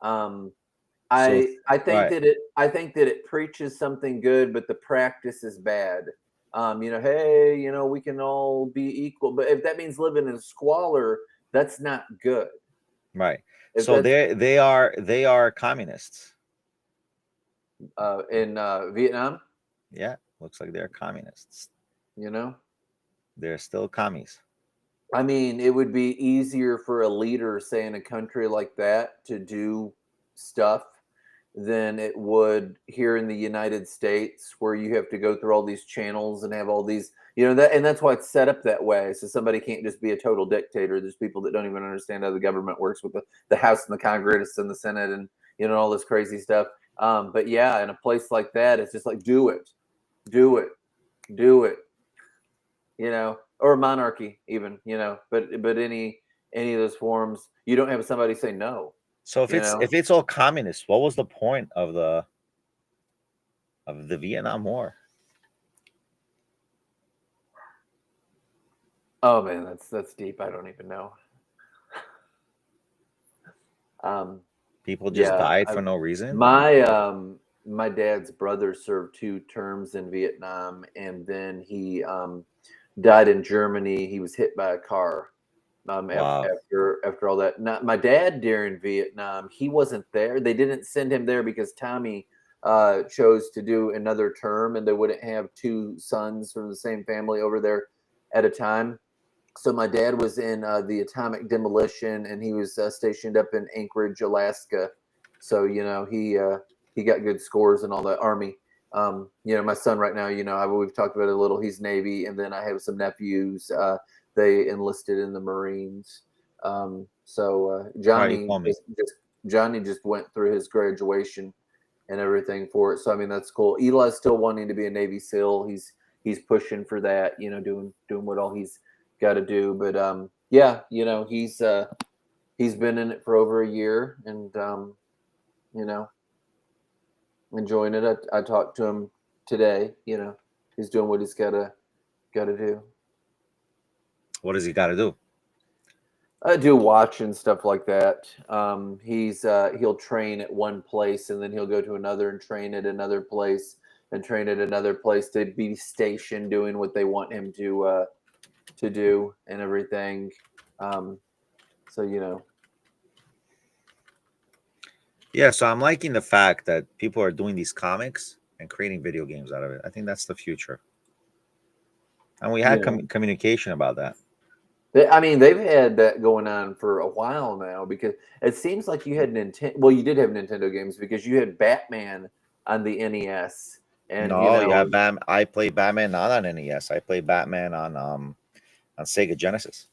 [SPEAKER 2] So
[SPEAKER 1] I think
[SPEAKER 2] right,
[SPEAKER 1] that it preaches something good, but the practice is bad. Hey, we can all be equal, but if that means living in squalor, that's not good.
[SPEAKER 2] right.
[SPEAKER 1] If
[SPEAKER 2] So
[SPEAKER 1] that's
[SPEAKER 2] they are communists.
[SPEAKER 1] in Vietnam,
[SPEAKER 2] Yeah, looks like they're communists.
[SPEAKER 1] you know,
[SPEAKER 2] They're still commies.
[SPEAKER 1] I mean, it would be easier for a leader, say, in a country like that, to do stuff than it would here in the United States, where you have to go through all these channels and have all these, and that's why it's set up that way. So somebody can't just be a total dictator. There's people that don't even understand how the government works with the House and the Congress and the Senate and all this crazy stuff. But yeah, in a place like that, it's just like do it, do it, do it, or monarchy even, but any of those forms, you don't have somebody say no,
[SPEAKER 2] So
[SPEAKER 1] you know.
[SPEAKER 2] if it's all communist, what was the point of the Vietnam War?
[SPEAKER 1] Oh man, that's deep. I don't even know.
[SPEAKER 2] People just
[SPEAKER 1] Yeah,
[SPEAKER 2] died for no reason.
[SPEAKER 1] my dad's brother served 2 terms in Vietnam, and then he died in Germany. He was hit by a car.
[SPEAKER 2] Wow.
[SPEAKER 1] After all that. Now, my dad during Vietnam, he wasn't there. They didn't send him there because Tommy chose to do another term, and they wouldn't have 2 sons from the same family over there at a time. So my dad was in the atomic demolition, and he was stationed up in Anchorage, Alaska. So he got good scores in all the Army. My son right now, we've talked about it a little. He's Navy, and then I have some nephews. They enlisted in the Marines.
[SPEAKER 2] Right, you
[SPEAKER 1] Johnny
[SPEAKER 2] told me.
[SPEAKER 1] Johnny just went through his graduation and everything for it. So I mean, that's cool. Eli's still wanting to be a Navy SEAL. He's pushing for that. Doing what all he's got to do. But yeah, he's been in it for over a year, and enjoying it. I talked to him today. He's doing what he's got to do.
[SPEAKER 2] What does he got to do?
[SPEAKER 1] I do watch and stuff like that. He'll train at one place, and then he'll go to another and train at another place and train at another place to be stationed doing what they want him to do and everything. So
[SPEAKER 2] Yeah, so I'm liking the fact that people are doing these comics and creating video games out of it. I think that's the future. And we had communication about that.
[SPEAKER 1] I mean, they've had that going on for a while now, because it seems like you had Nintendo. Well, you did have Nintendo games because you had Batman on the NES, and
[SPEAKER 2] No, yeah, I played Batman not on NES. I played Batman on Sega Genesis.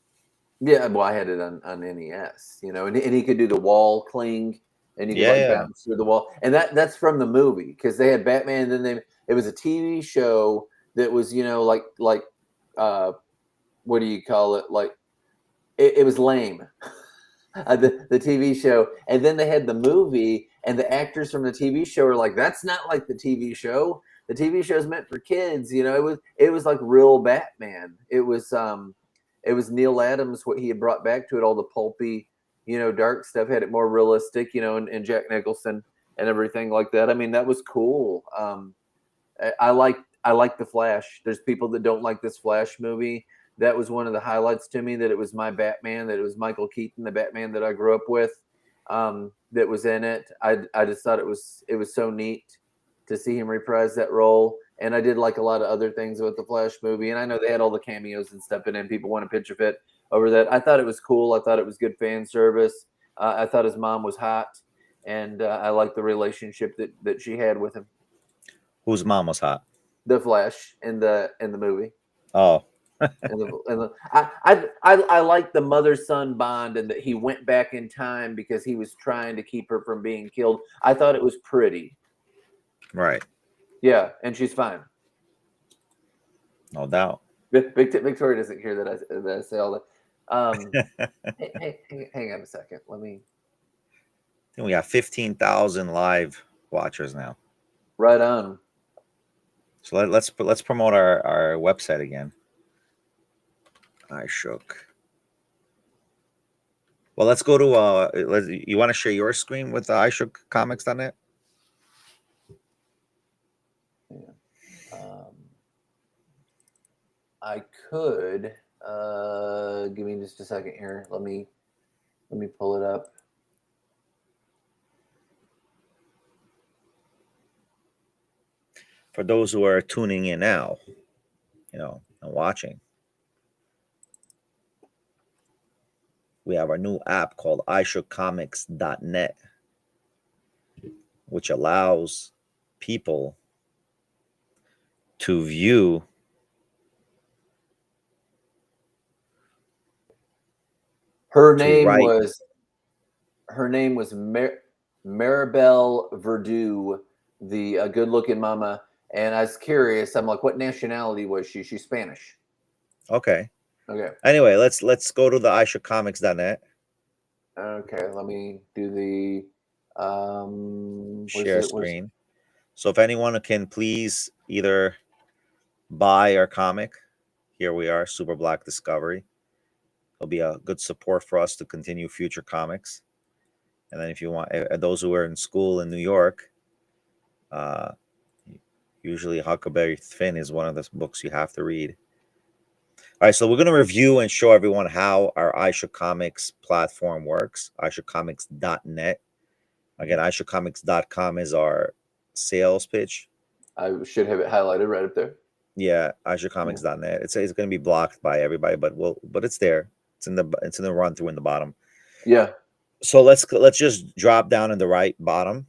[SPEAKER 1] Yeah, well, I had it on NES, and he could do the wall cling, and you could
[SPEAKER 2] Yeah.
[SPEAKER 1] bounce through the wall, and that's from the movie, because they had Batman, and then it was a TV show that was like what do you call it, like it was lame. The TV show, and then they had the movie, and the actors from the TV show are like, that's not like the TV show. The TV show is meant for kids. You know, it was like real Batman. It was Neil Adams, what he had brought back to it, all the pulpy, you know, dark stuff, had it more realistic, you know, and Jack Nicholson and everything like that. I mean, that was cool. I like the Flash. There's people that don't like this Flash movie. That was one of the highlights to me, that it was my Batman, that it was Michael Keaton, the Batman that I grew up with, that was in it. I just thought it was so neat to see him reprise that role. And I did like a lot of other things with the Flash movie. And I know they had all the cameos and stuff in it, and people want to pitch a fit over that. I thought it was cool. I thought it was good fan service. I thought his mom was hot, and I liked the relationship that she had with him.
[SPEAKER 2] Whose mom was hot?
[SPEAKER 1] The Flash in the movie.
[SPEAKER 2] Oh.
[SPEAKER 1] I like the mother-son bond, and that he went back in time because he was trying to keep her from being killed. I thought it was pretty.
[SPEAKER 2] Right.
[SPEAKER 1] Yeah, and she's fine.
[SPEAKER 2] No doubt.
[SPEAKER 1] Victoria doesn't hear that I say all that. Hang on a second. Let me.
[SPEAKER 2] I think we got 15,000 live watchers now.
[SPEAKER 1] Right on.
[SPEAKER 2] So let's promote our website again. IShook. Well, let's go to you want to share your screen with IShookComics.net?
[SPEAKER 1] Yeah. I could. Give me just a second here. Let me pull it up.
[SPEAKER 2] For those who are tuning in now, you know, and watching, we have our new app called IShookComics.net, which allows people to view
[SPEAKER 1] her name was Maribel Verdú, the good-looking mama. And I was curious. I'm like, what nationality was she? She's Spanish.
[SPEAKER 2] Okay.
[SPEAKER 1] Okay.
[SPEAKER 2] Anyway, let's go to the IShookComics.net.
[SPEAKER 1] Okay. Let me do the
[SPEAKER 2] share screen. So if anyone can please either buy our comic, here we are, Super Black Discovery. It'll be a good support for us to continue future comics. And then if you want, those who are in school in New York, usually Huckleberry Finn is one of the books you have to read. All right, so we're going to review and show everyone how our iShook Comics platform works, iShookComics.net. Again, iShookComics.com is our sales pitch. I
[SPEAKER 1] should have it highlighted right up there.
[SPEAKER 2] Yeah, iShookComics.net. It's going to be blocked by everybody, but it's there. It's in the run through in the bottom.
[SPEAKER 1] Yeah.
[SPEAKER 2] So let's just drop down in the right bottom.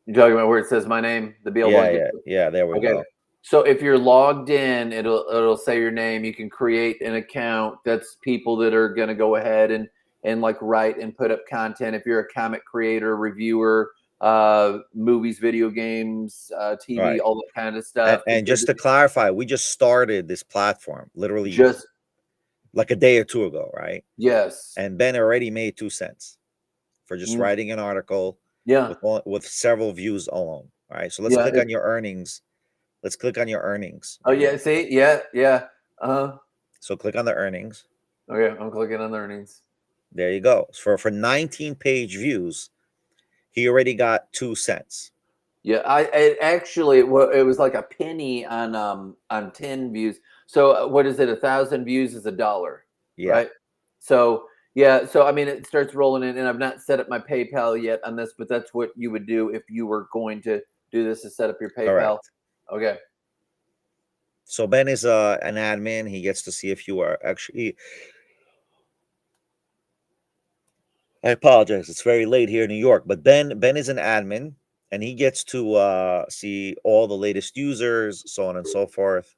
[SPEAKER 1] You're talking about where it says my name, the BL Blankenship?
[SPEAKER 2] Yeah, there we go.
[SPEAKER 1] So if you're logged in, it'll say your name. You can create an account. That's people that are going to go ahead and like write and put up content. If you're a comic creator, reviewer, movies, video games, TV, right, all that kind of stuff.
[SPEAKER 2] And just to clarify, we just started this platform literally
[SPEAKER 1] just
[SPEAKER 2] like a day or two ago, right?
[SPEAKER 1] Yes.
[SPEAKER 2] And Ben already made 2 cents for just writing an article.
[SPEAKER 1] Yeah.
[SPEAKER 2] With several views alone. All right. So let's click on your earnings. Let's click on your earnings.
[SPEAKER 1] Oh, yeah. See? Yeah.
[SPEAKER 2] So click on the earnings.
[SPEAKER 1] Okay. I'm clicking on the earnings.
[SPEAKER 2] There you go. For 19-page views, he already got 2 cents.
[SPEAKER 1] Yeah. It was like a penny on 10 views. So what is it? 1,000 views is $1.
[SPEAKER 2] Yeah.
[SPEAKER 1] Right. So. Yeah, so I mean, it starts rolling in, and I've not set up my PayPal yet on this, but that's what you would do if you were going to do this: is set up your PayPal.
[SPEAKER 2] Correct.
[SPEAKER 1] Okay.
[SPEAKER 2] So Ben is an admin. He gets to see if you are actually. I apologize. It's very late here in New York, but Ben is an admin, and he gets to see all the latest users, so on and so forth.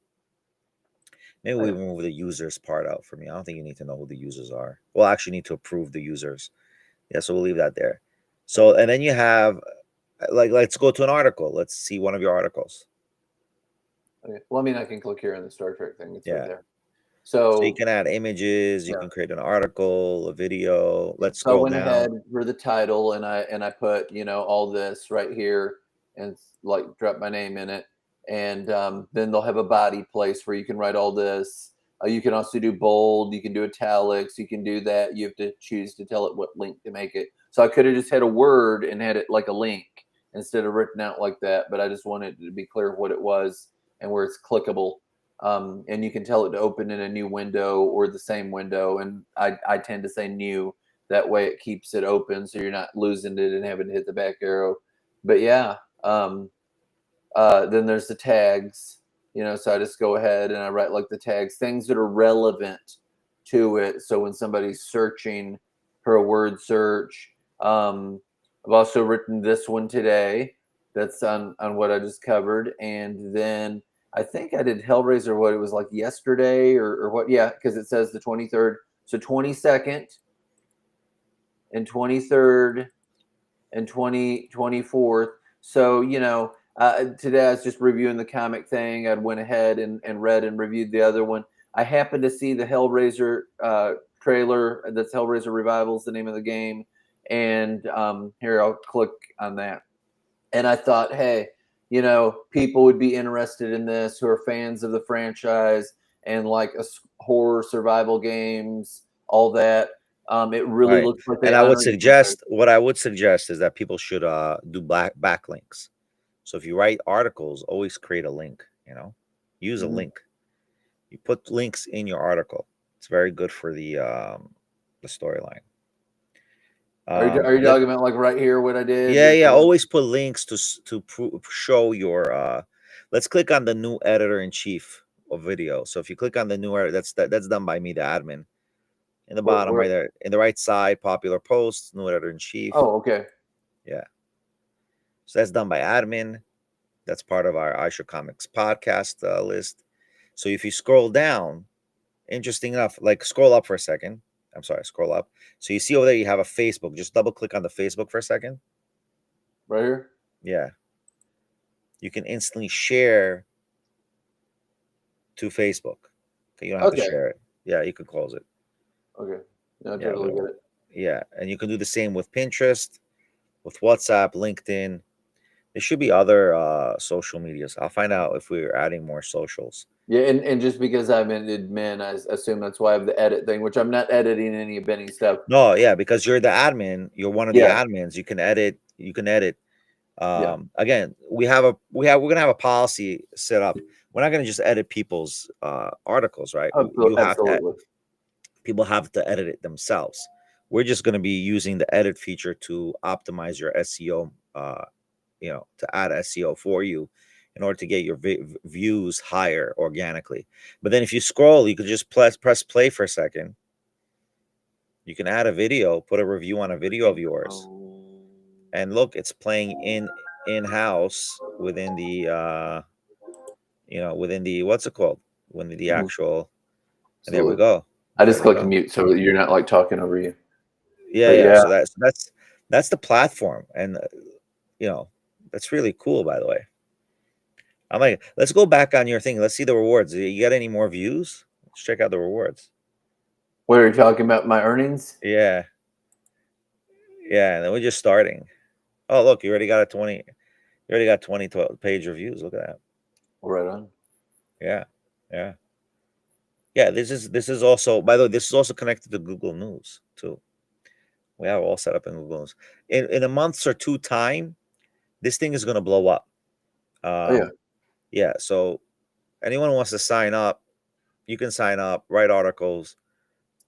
[SPEAKER 2] Maybe we move the users part out for me. I don't think you need to know who the users are. Well, actually need to approve the users. Yeah, so we'll leave that there. So, and then you have, let's go to an article. Let's see one of your articles.
[SPEAKER 1] Okay. Well, I mean, I can click here on the Star Trek thing. It's right there.
[SPEAKER 2] So you
[SPEAKER 1] So
[SPEAKER 2] can add images, you
[SPEAKER 1] yeah.
[SPEAKER 2] can create an article, a video. Let's
[SPEAKER 1] So I
[SPEAKER 2] scroll
[SPEAKER 1] went ahead
[SPEAKER 2] down.
[SPEAKER 1] for the title and I put, you know, all this right here and like drop my name in it. And then they'll have a body place where you can write all this. You can also do bold, you can do italics, you can do that. You have to choose to tell it what link to make it. So I could have just had a word and had it like a link instead of written out like that. But I just wanted to be clear of what it was and where it's clickable. And you can tell it to open in a new window or the same window. And I tend to say new. That way it keeps it open so you're not losing it and having to hit the back arrow. But yeah, then there's the tags, you know, so I just go ahead and I write like the tags, things that are relevant to it. So when somebody's searching for a word search, I've also written this one today. That's on what I just covered. And then I think I did Hellraiser, what it was like yesterday or what? Yeah, because it says the 23rd. So 22nd and 23rd and 24th. So, you know, today I was just reviewing the comic thing. I went ahead and read and reviewed the other one. I happened to see the Hellraiser trailer. That's Hellraiser Revival is the name of the game. And here, I'll click on that. And I thought, hey, you know, people would be interested in this who are fans of the franchise and like horror survival games, all that. It really
[SPEAKER 2] Right.
[SPEAKER 1] looks like
[SPEAKER 2] And
[SPEAKER 1] they
[SPEAKER 2] I would
[SPEAKER 1] honored the
[SPEAKER 2] suggest what I would suggest is that people should do backlinks. So if you write articles, always create a link, you know. Use a link. You put links in your article. It's very good for the storyline.
[SPEAKER 1] Are you talking about like right here what I did?
[SPEAKER 2] Yeah. Always put links to show your. Let's click on the new editor in chief of video. So if you click on the new editor, that's done by me, the admin. In the bottom, right there, in the right side, popular posts, new editor in chief.
[SPEAKER 1] Oh, okay.
[SPEAKER 2] Yeah. So that's done by admin. That's part of our IShook Comics podcast list. So if you scroll down, interesting enough, like scroll up for a second. I'm sorry, scroll up. So you see over there, you have a Facebook. Just double click on the Facebook for a second.
[SPEAKER 1] Right here?
[SPEAKER 2] Yeah. You can instantly share to Facebook. Okay, you don't have to
[SPEAKER 1] Okay.
[SPEAKER 2] share it. Yeah, you could close it.
[SPEAKER 1] Okay. No, I
[SPEAKER 2] Yeah,
[SPEAKER 1] totally get it.
[SPEAKER 2] yeah. And you can do the same with Pinterest, with WhatsApp, LinkedIn. There should be other social medias. I'll find out if we're adding more socials.
[SPEAKER 1] Yeah, and just because I'm an admin, I assume that's why I have the edit thing, which I'm not editing any of Benny's stuff.
[SPEAKER 2] No, yeah, because you're the admin. You're one of the
[SPEAKER 1] Yeah.
[SPEAKER 2] admins. You can edit. You can edit.
[SPEAKER 1] Yeah.
[SPEAKER 2] Again, we're gonna have a policy set up. We're not gonna just edit people's articles, right?
[SPEAKER 1] Absolutely.
[SPEAKER 2] People have to edit it themselves. We're just gonna be using the edit feature to optimize your SEO. To add SEO for you in order to get your views higher organically. But then if you scroll, you could just press play for a second. You can add a video, put a review on a video of yours, and look, it's playing in-house within the within the what's it called? Within the actual, and there we
[SPEAKER 1] Absolutely.
[SPEAKER 2] go.
[SPEAKER 1] I
[SPEAKER 2] There
[SPEAKER 1] just
[SPEAKER 2] we
[SPEAKER 1] clicked
[SPEAKER 2] go.
[SPEAKER 1] mute so that you're not like talking over you.
[SPEAKER 2] Yeah,
[SPEAKER 1] But
[SPEAKER 2] yeah.
[SPEAKER 1] yeah.
[SPEAKER 2] So that's the platform, and that's really cool. By the way, I'm like, let's go back on your thing. Let's see the rewards. You got any more views? Let's check out the rewards.
[SPEAKER 1] What are you talking about? My earnings?
[SPEAKER 2] Yeah, yeah. And then we're just starting. Oh, look, you already got a 20. You already got 20 page reviews. Look at that.
[SPEAKER 1] Right on.
[SPEAKER 2] Yeah, yeah. Yeah, this is also, by the way, this is also connected to Google News too. We have it all set up in Google News. In a month or two time, this thing is going to blow up.
[SPEAKER 1] Oh yeah.
[SPEAKER 2] Yeah. So anyone who wants to sign up, you can sign up, write articles.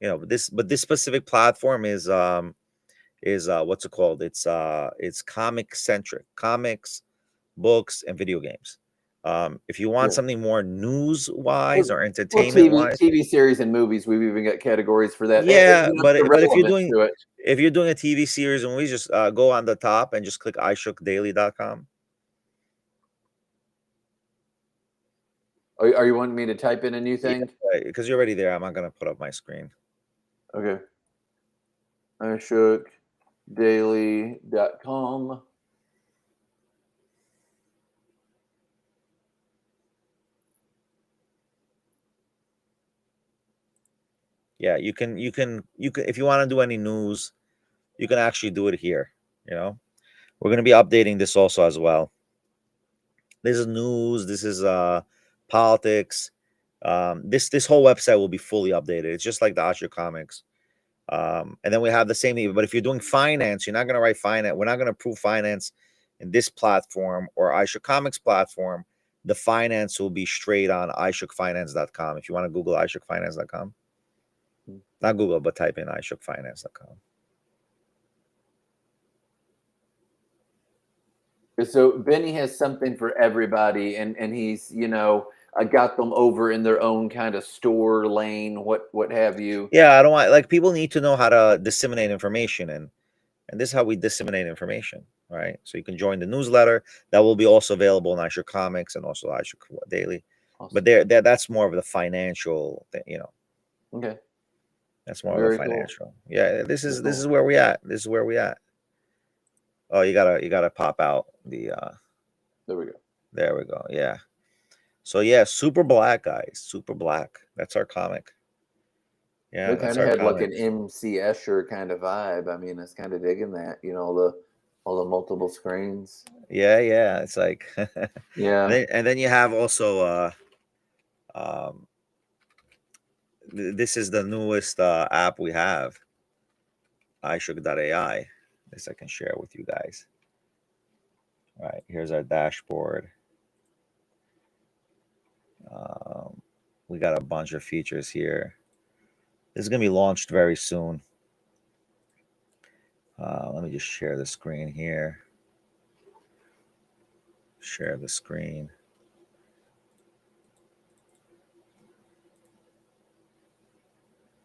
[SPEAKER 2] But this specific platform is what's it called? It's comic centric, comics, books, and video games. If you want
[SPEAKER 1] Yeah.
[SPEAKER 2] something more news wise or
[SPEAKER 1] Well,
[SPEAKER 2] entertainment wise,
[SPEAKER 1] TV series and movies, we've even got categories for that.
[SPEAKER 2] yeah,
[SPEAKER 1] You know,
[SPEAKER 2] but
[SPEAKER 1] the
[SPEAKER 2] but
[SPEAKER 1] relevant to it.
[SPEAKER 2] if you're doing a TV series, and we just go on the top and just click ishookdaily.com.
[SPEAKER 1] Are you wanting me to type in a new
[SPEAKER 2] Yeah,
[SPEAKER 1] thing?
[SPEAKER 2] because you're already there. I'm not gonna put up my screen.
[SPEAKER 1] Okay. IShookDaily.com.
[SPEAKER 2] Yeah, you can if you want to do any news, you can actually do it here. You know, we're going to be updating this also as well. This is news. This is politics. This whole website will be fully updated. It's just like the IShook Comics. And then we have the same thing. But if you're doing finance, you're not going to write finance. We're not going to approve finance in this platform or IShook Comics platform. The finance will be straight on ishookfinance.com. If you want to Google ishookfinance.com, not Google, but type in ishookfinance.com.
[SPEAKER 1] So Benny has something for everybody, and he's, you know, got them over in their own kind of store lane, what have you.
[SPEAKER 2] Yeah, I don't want, like, people need to know how to disseminate information, and this is how we disseminate information, right? So you can join the newsletter that will be also available in IShook Comics and also IShook Daily. Awesome. But that's more of the financial thing, you know.
[SPEAKER 1] Okay.
[SPEAKER 2] That's more of a financial. Cool. Yeah, this is where we at. This is where we at. Oh, you gotta pop out the
[SPEAKER 1] there we go.
[SPEAKER 2] There we go. Yeah. So yeah, Super Black, guys. Super Black. That's our comic. Yeah.
[SPEAKER 1] It kind of had like an MC Escher kind of vibe. I mean, it's kind of digging that, you know, all the multiple screens.
[SPEAKER 2] Yeah, yeah. It's like
[SPEAKER 1] yeah.
[SPEAKER 2] And then you have also this is the newest app we have, iShook.ai. This I can share with you guys. All right, here's our dashboard. We got a bunch of features here. This is going to be launched very soon. Let me just share the screen here. Share the screen.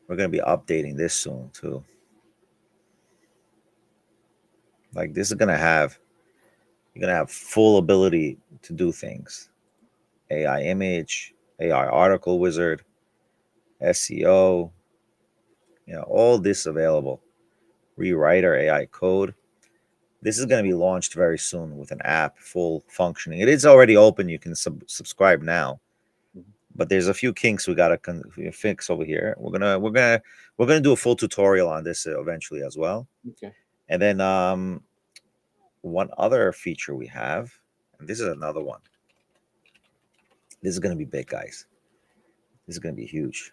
[SPEAKER 2] We're going to be updating this soon too. Like, this is going to have, you're going to have full ability to do things. AI image, AI article wizard, SEO, you know, all this available. Rewriter, AI code. This is going to be launched very soon with an app, full functioning. It is already open. You can subscribe now, but there's a few kinks we gotta fix over here. We're gonna do a full tutorial on this eventually as well.
[SPEAKER 1] Okay.
[SPEAKER 2] And then one other feature we have, and this is another one. This is gonna be big, guys. This is gonna be huge.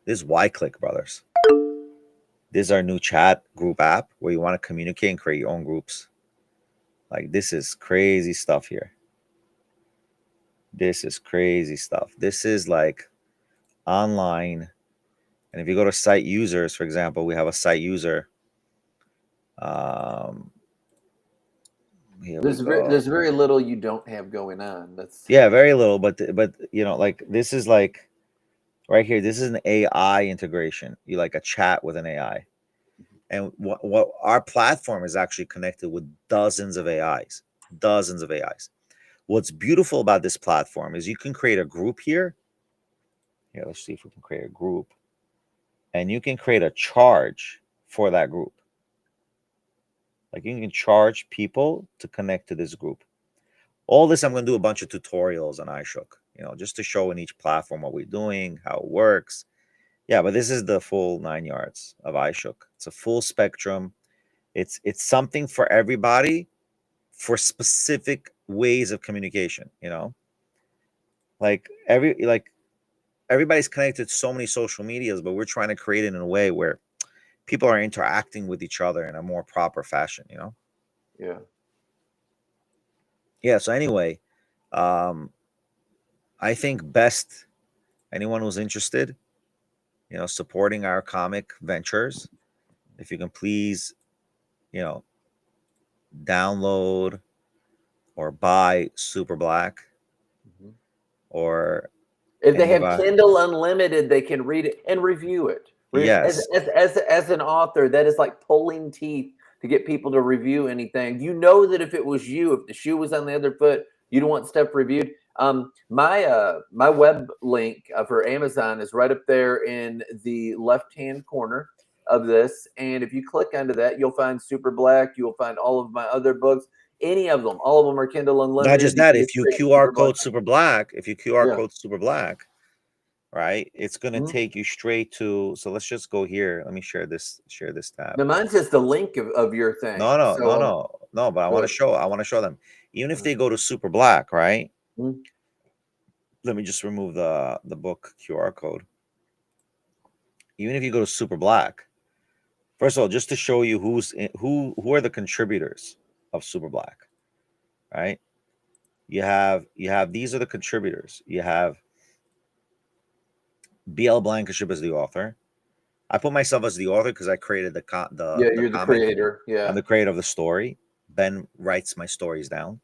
[SPEAKER 2] This is YClick, brothers. This is our new chat group app where you want to communicate and create your own groups. Like, this is crazy stuff here. This is crazy stuff. This is like online. And if you go to site users, for example, we have a site user.
[SPEAKER 1] There's very little you don't have going on. That's
[SPEAKER 2] very little, but you know, like, this is like right here. This is an AI integration. You like a chat with an AI. And what our platform is actually connected with dozens of AIs. What's beautiful about this platform is you can create a group here. Here, let's see if we can create a group. And you can create a charge for that group. Like, you can charge people to connect to this group. All this, I'm going to do a bunch of tutorials on iShook, you know, just to show in each platform what we're doing, how it works. Yeah, but this is the full 9 yards of iShook. It's a full spectrum. It's something for everybody for specific ways of communication, you know? Like, everybody's connected to so many social medias, but we're trying to create it in a way where people are interacting with each other in a more proper fashion, you know?
[SPEAKER 1] Yeah.
[SPEAKER 2] Yeah, so anyway, I think best anyone who's interested, you know, supporting our comic ventures, if you can please, you know, download or buy Super Black, or
[SPEAKER 1] if they have Kindle Unlimited, they can read it and review it.
[SPEAKER 2] Yes.
[SPEAKER 1] As an author, that is like pulling teeth to get people to review anything. You know that if it was you, if the shoe was on the other foot, you'd want stuff reviewed. My web link for Amazon is right up there in the left-hand corner of this. And if you click onto that, you'll find Super Black. You'll find all of my other books. Any of them. All of them are Kindle Unlimited.
[SPEAKER 2] Not just that. If you QR code Super Black, code Super Black, right? It's going to
[SPEAKER 1] Mhm.
[SPEAKER 2] take you straight to. So let's just go here. Let me share this tab.
[SPEAKER 1] Now mine's just a link of your thing.
[SPEAKER 2] No, no,
[SPEAKER 1] So,
[SPEAKER 2] no, no, no. But I want to show. I want to show them. Even if they go to Super Black, right?
[SPEAKER 1] Mhm.
[SPEAKER 2] Let me just remove the book QR code. Even if you go to Super Black, first of all, just to show you who are the contributors of Super Black, right? You have these are the contributors. You have BL Blankenship as the author. I put myself as the author because I created the
[SPEAKER 1] yeah, you're the
[SPEAKER 2] comic.
[SPEAKER 1] creator. Yeah.
[SPEAKER 2] I'm the creator of the story. Ben writes my stories down.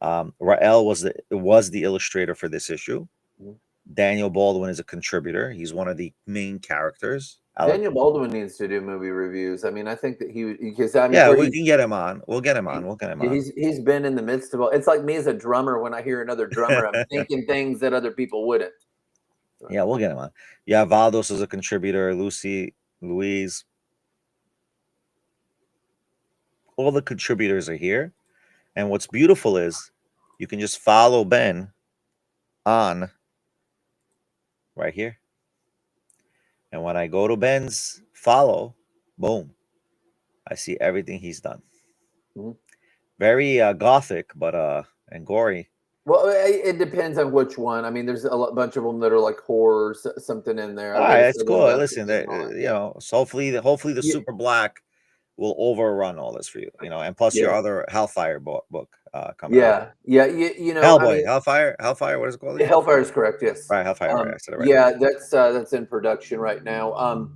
[SPEAKER 2] Rael was the illustrator for this issue.
[SPEAKER 1] Mhm.
[SPEAKER 2] Daniel Baldwin is a contributor. He's one of the main characters.
[SPEAKER 1] Daniel Baldwin needs to do movie reviews. I mean, I think that because I mean,
[SPEAKER 2] Yeah,
[SPEAKER 1] where
[SPEAKER 2] we can get him on. We'll get him on.
[SPEAKER 1] he's been in the midst of all. It's like me as a drummer. When I hear another drummer, I'm thinking things that other people wouldn't.
[SPEAKER 2] Yeah, we'll get him on. Yeah, Valdos is a contributor. Louise. All the contributors are here. And what's beautiful is you can just follow Ben on right here. And when I go to Ben's follow, boom, I see everything he's done.
[SPEAKER 1] Mhm.
[SPEAKER 2] Very gothic, but and gory.
[SPEAKER 1] Well, it depends on which one. I mean, there's a bunch of them that are like horror, something in there.
[SPEAKER 2] All
[SPEAKER 1] I've
[SPEAKER 2] right,
[SPEAKER 1] read a
[SPEAKER 2] that's
[SPEAKER 1] Southern
[SPEAKER 2] cool.
[SPEAKER 1] Baptist
[SPEAKER 2] Listen,
[SPEAKER 1] and all that.
[SPEAKER 2] you know, so hopefully the
[SPEAKER 1] Yeah.
[SPEAKER 2] Super Black will overrun all this for you, you know, and plus your
[SPEAKER 1] Yeah.
[SPEAKER 2] other Hellfire book coming out.
[SPEAKER 1] Yeah. You know, I
[SPEAKER 2] Hellboy,
[SPEAKER 1] mean,
[SPEAKER 2] Hellfire. What is it called again?
[SPEAKER 1] Hellfire is correct. Yes.
[SPEAKER 2] Right, Hellfire. Right, I said it right.
[SPEAKER 1] Yeah, that's in production right now.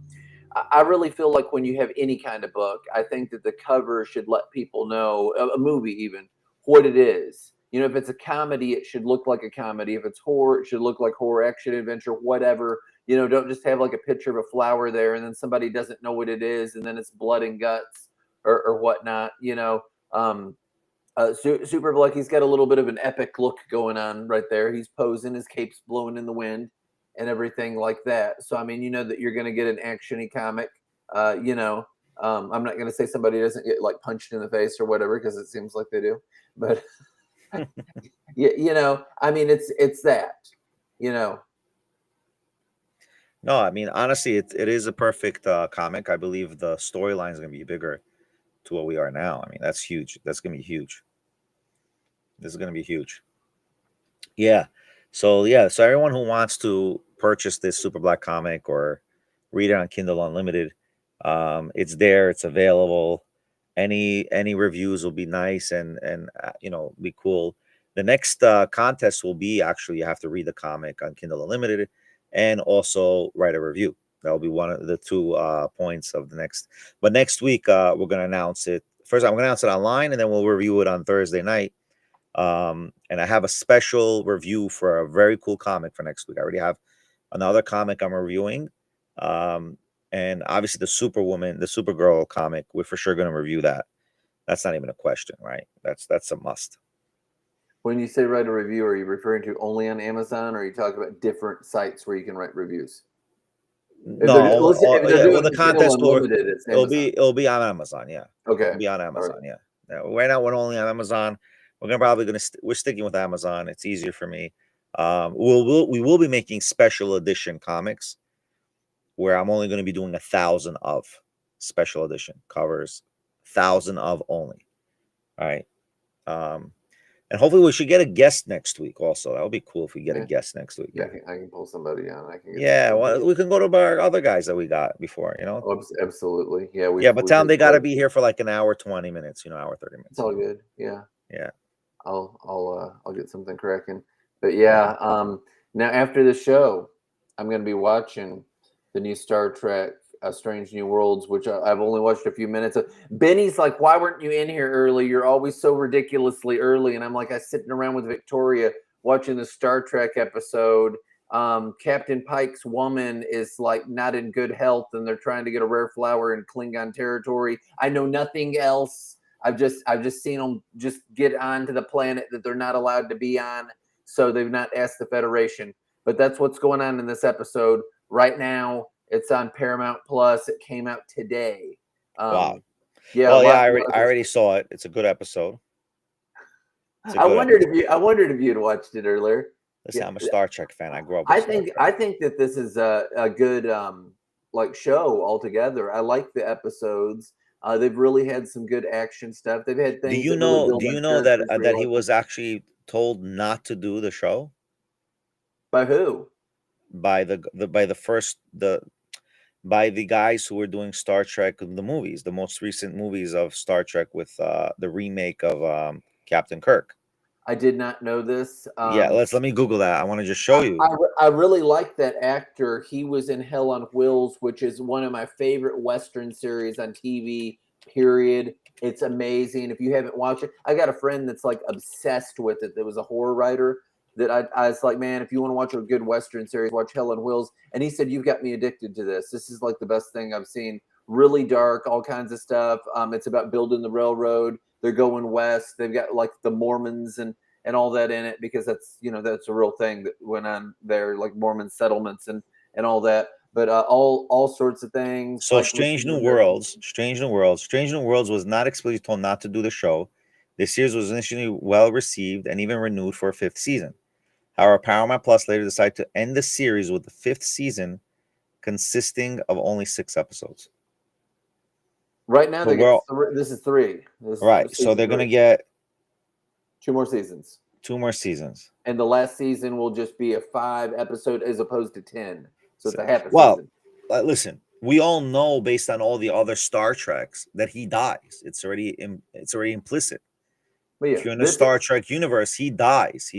[SPEAKER 1] I really feel like when you have any kind of book, I think that the cover should let people know, a movie even, what it is. You know, if it's a comedy, it should look like a comedy. If it's horror, it should look like horror, action, adventure, whatever. You know, don't just have like a picture of a flower there and then somebody doesn't know what it is and then it's blood and guts or whatnot. You know, Super Black, he's got a little bit of an epic look going on right there. He's posing, his cape's blowing in the wind and everything like that. So I mean, you know that you're going to get an actiony comic. You know, I'm not going to say somebody doesn't get like punched in the face or whatever because it seems like they do, but you know, I mean, it's that, you know.
[SPEAKER 2] No, I mean honestly, it is a perfect comic. I believe the storyline is going to be bigger to what we are now. I mean, that's huge. That's going to be huge. This is going to be huge. Yeah. So everyone who wants to purchase this Super Black comic or read it on Kindle Unlimited, it's there. It's available. Any reviews will be nice and you know, be cool. The next contest will be actually you have to read the comic on Kindle Unlimited and also write a review. That'll be one of the two points of the next. But next week we're going to announce it. First, I'm going to announce it online, and then we'll review it on Thursday night. And I have a special review for a very cool comic for next week. I already have another comic I'm reviewing. And obviously the Superwoman, the Supergirl comic, we're for sure going to review that. That's not even a question, right? That's a must.
[SPEAKER 1] When you say write a review, are you referring to only on Amazon or are you talking about different sites where you can write reviews?
[SPEAKER 2] No,
[SPEAKER 1] If they're
[SPEAKER 2] yeah. Well,
[SPEAKER 1] doing
[SPEAKER 2] the
[SPEAKER 1] Kindle
[SPEAKER 2] contest
[SPEAKER 1] Unlimited, it's Amazon.
[SPEAKER 2] it'll be on Amazon. Yeah.
[SPEAKER 1] Okay.
[SPEAKER 2] It'll be on
[SPEAKER 1] All
[SPEAKER 2] Amazon.
[SPEAKER 1] right.
[SPEAKER 2] Yeah. Right now we're only on Amazon. We're sticking with Amazon. It's easier for me. We will be making special edition comics where I'm only going to be doing 1,000 of special edition covers, 1,000 of only. All right. And hopefully we should get a guest next week also. That would be cool if we get a guest next week.
[SPEAKER 1] Yeah, I can pull somebody on. I can get
[SPEAKER 2] Yeah, well, we can go to our other guys that we got before, you know.
[SPEAKER 1] Oh, absolutely. Yeah,
[SPEAKER 2] But tell them they got to be here for like an hour, 20 minutes, you know, hour, 30 minutes.
[SPEAKER 1] It's all good. Yeah.
[SPEAKER 2] Yeah.
[SPEAKER 1] I'll get something cracking. But yeah, now after the show, I'm going to be watching the new Star Trek Strange New Worlds, which I've only watched a few minutes of. Benny's like, why weren't you in here early? You're always so ridiculously early. And I'm like, I sitting around with Victoria watching the Star Trek episode. Captain Pike's woman is like not in good health and they're trying to get a rare flower in Klingon territory. I know nothing else. I've just seen them just get onto the planet that they're not allowed to be on. So they've not asked the Federation. But that's what's going on in this episode right now. It's on Paramount Plus. It came out today.
[SPEAKER 2] Wow.
[SPEAKER 1] Yeah.
[SPEAKER 2] Well, yeah, I already saw it. It's a good episode.
[SPEAKER 1] I wondered if you'd watched it earlier.
[SPEAKER 2] Listen,
[SPEAKER 1] Yeah.
[SPEAKER 2] I'm a Star Trek fan. I grew up with Star Trek.
[SPEAKER 1] I think that this is a good like show altogether. I like the episodes. They've really had some good action stuff. They've had things that really build
[SPEAKER 2] Do
[SPEAKER 1] on
[SPEAKER 2] you know that
[SPEAKER 1] characters
[SPEAKER 2] that he
[SPEAKER 1] realistic.
[SPEAKER 2] was actually told not to do the show
[SPEAKER 1] By who?
[SPEAKER 2] by by the guys who were doing Star Trek, the movies, the most recent movies of Star Trek with the remake of Captain Kirk.
[SPEAKER 1] I did not know this.
[SPEAKER 2] Yeah, let me Google that. I want to just show you.
[SPEAKER 1] I really like that actor. He was in Hell on Wheels, which is one of my favorite Western series on TV, period. It's amazing. If you haven't watched it, I got a friend that's like obsessed with it. That was a horror writer that I was like, man, if you want to watch a good Western series, watch Hell on Wheels. And he said, you've got me addicted to this. This is like the best thing I've seen. Really dark, all kinds of stuff. It's about building the railroad. They're going west. They've got like the Mormons and all that in it, because that's, you know, that's a real thing that went on there, like Mormon settlements and all that. But all sorts of things.
[SPEAKER 2] So
[SPEAKER 1] like
[SPEAKER 2] Strange New Worlds was not explicitly told not to do the show. The series was initially well received and even renewed for a 5th season. However, Paramount Plus later decided to end the series with the 5th season consisting of only 6 episodes.
[SPEAKER 1] Right now, this is 3.
[SPEAKER 2] Right, so they're going to get
[SPEAKER 1] 2 more seasons.
[SPEAKER 2] 2 more seasons.
[SPEAKER 1] And the last season will just be a 5 episode as opposed to 10. So it's a half a
[SPEAKER 2] season.
[SPEAKER 1] Well,
[SPEAKER 2] listen, we all know based on all the other Star Treks that he dies. It's already implicit. Yeah, if you're in the Star Trek universe, he dies.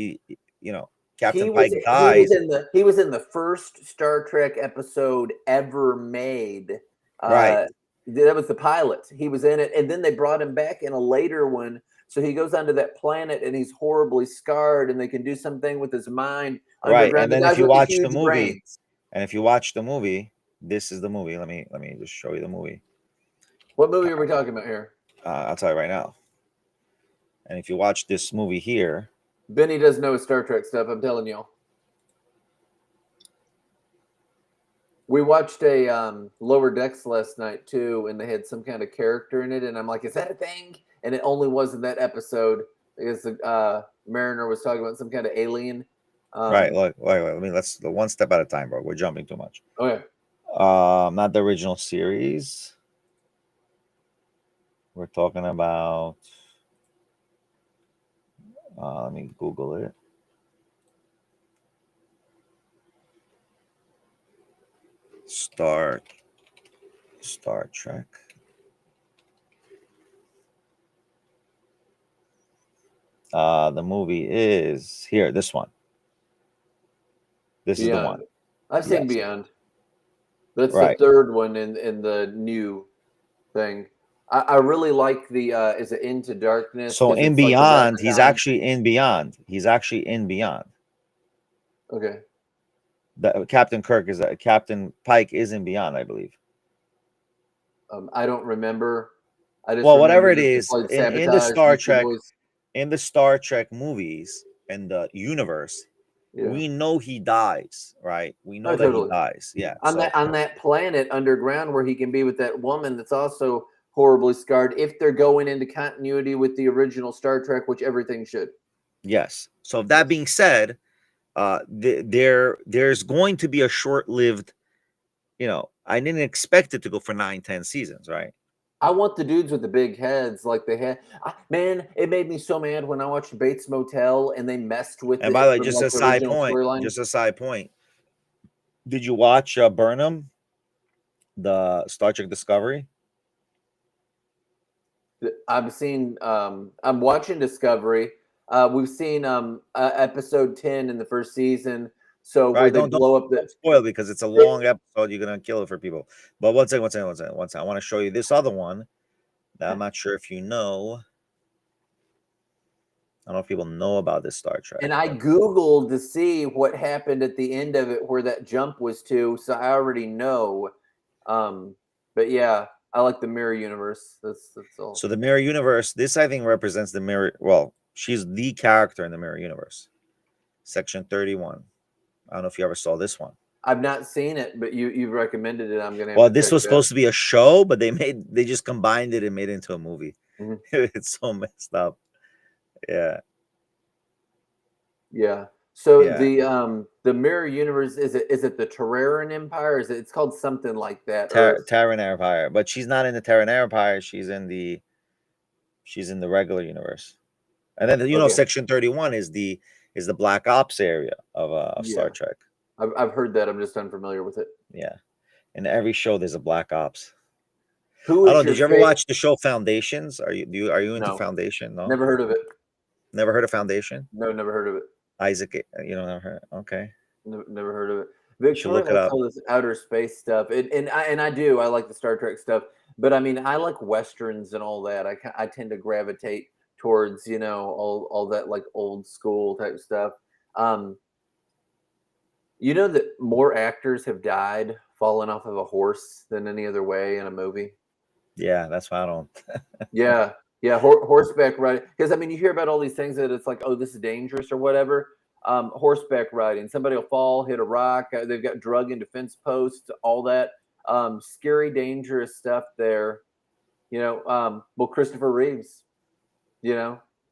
[SPEAKER 2] Captain Pike dies.
[SPEAKER 1] He was in the first Star Trek episode ever made.
[SPEAKER 2] Right.
[SPEAKER 1] That was the pilot. He was in it, and then they brought him back in a later one. So he goes onto that planet, and he's horribly scarred, and they can do something with his mind.
[SPEAKER 2] Right, and then if you watch the movie,
[SPEAKER 1] brains.
[SPEAKER 2] this is the movie. Let me just show you the movie.
[SPEAKER 1] What movie are we talking about here?
[SPEAKER 2] I'll tell you right now. And if you watch this movie here,
[SPEAKER 1] Benny does know his Star Trek stuff. I'm telling y'all. We watched a Lower Decks last night too, and they had some kind of character in it, and I'm like, is that a thing? And it only was in that episode because the Mariner was talking about some kind of alien.
[SPEAKER 2] Right. Look, let's the one step at a time, bro. We're jumping too much.
[SPEAKER 1] Okay.
[SPEAKER 2] Not the original series. We're talking about. Let me Google it. Star Trek. The movie is here. This one. This
[SPEAKER 1] Beyond.
[SPEAKER 2] is the one.
[SPEAKER 1] I've seen Beyond. That's
[SPEAKER 2] right.
[SPEAKER 1] The third one in the new thing. I really like the is it Into Darkness?
[SPEAKER 2] So in Beyond, he's actually in Beyond.
[SPEAKER 1] Okay.
[SPEAKER 2] Captain Pike is in Beyond, I believe.
[SPEAKER 1] I don't remember.
[SPEAKER 2] Whatever it is, in the Star Trek movies and the universe, we know he dies, right? We know that he dies. Yeah.
[SPEAKER 1] On that planet underground where he can be with that woman that's also horribly scarred, if they're going into continuity with the original Star Trek, which everything should.
[SPEAKER 2] Yes. So that being said, there's going to be a short-lived, I didn't expect it to go for 9-10 seasons, right?
[SPEAKER 1] I want the dudes with the big heads like they had. Man, it made me so mad when I watched Bates Motel and they messed with it.
[SPEAKER 2] And by the way, just a side point. Did you watch Burnham, the Star Trek Discovery?
[SPEAKER 1] I'm watching Discovery. We've seen episode 10 in the first season. So
[SPEAKER 2] right,
[SPEAKER 1] don't
[SPEAKER 2] spoil because it's a long episode. You're gonna kill it for people. But one second. I want to show you this other one that I'm not sure if you know. I don't know if people know about this Star Trek.
[SPEAKER 1] And I Googled to see what happened at the end of it, where that jump was to. So I already know. But yeah, I like the mirror universe. That's all.
[SPEAKER 2] So the mirror universe, this I think represents the mirror. Well, she's the character in the mirror universe. Section 31. I don't know if you ever saw this one.
[SPEAKER 1] I've not seen it, but you've recommended it. I'm gonna.
[SPEAKER 2] Well, this was supposed to be a show, but they just combined it and made it into a movie. It's so messed up. Yeah.
[SPEAKER 1] Yeah. So
[SPEAKER 2] Yeah,
[SPEAKER 1] the mirror universe, is it the Terraran Empire? It's called something like that? Earth.
[SPEAKER 2] Terran Empire, but she's not in the Terran Empire. She's in the regular universe. And then
[SPEAKER 1] Okay.
[SPEAKER 2] Section 31 is the Black Ops area of Star
[SPEAKER 1] Yeah,
[SPEAKER 2] Trek.
[SPEAKER 1] I've heard that. I'm just unfamiliar with it.
[SPEAKER 2] Yeah, in every show there's a Black Ops.
[SPEAKER 1] Who
[SPEAKER 2] I don't
[SPEAKER 1] is
[SPEAKER 2] know.
[SPEAKER 1] your
[SPEAKER 2] Did you ever
[SPEAKER 1] favorite?
[SPEAKER 2] watch the show Foundations? Are you into
[SPEAKER 1] No,
[SPEAKER 2] Foundation? No,
[SPEAKER 1] never heard of it.
[SPEAKER 2] never heard of Foundation.
[SPEAKER 1] No, never heard of it.
[SPEAKER 2] Isaac, never heard. Okay,
[SPEAKER 1] Never heard of it.
[SPEAKER 2] you should
[SPEAKER 1] Victoria
[SPEAKER 2] look it
[SPEAKER 1] likes
[SPEAKER 2] up.
[SPEAKER 1] all this outer space stuff, and I do. I like the Star Trek stuff, but I mean, I like westerns and all that. I tend to gravitate towards all that like old school type stuff. Um, you know that more actors have died falling off of a horse than any other way in a movie.
[SPEAKER 2] Yeah, that's why I don't.
[SPEAKER 1] Yeah, yeah, horseback riding. Because I mean, you hear about all these things that it's like, oh, this is dangerous or whatever. Horseback riding. Somebody will fall, hit a rock. They've got drug and defense posts, all that scary, dangerous stuff there. Well, Christopher Reeves,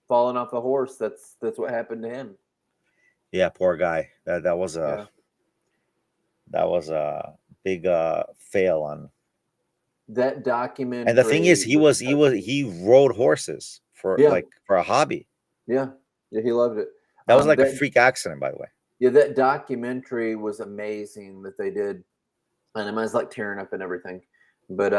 [SPEAKER 1] falling off the horse. That's what happened to him.
[SPEAKER 2] Yeah, poor guy. That was
[SPEAKER 1] Yeah.
[SPEAKER 2] a big fail on.
[SPEAKER 1] That documentary.
[SPEAKER 2] And the thing is, he rode horses for
[SPEAKER 1] Yeah.
[SPEAKER 2] for a hobby.
[SPEAKER 1] Yeah, he loved it.
[SPEAKER 2] That was like a freak accident, by the way.
[SPEAKER 1] Yeah, that documentary was amazing that they did, and I was like tearing up and everything. But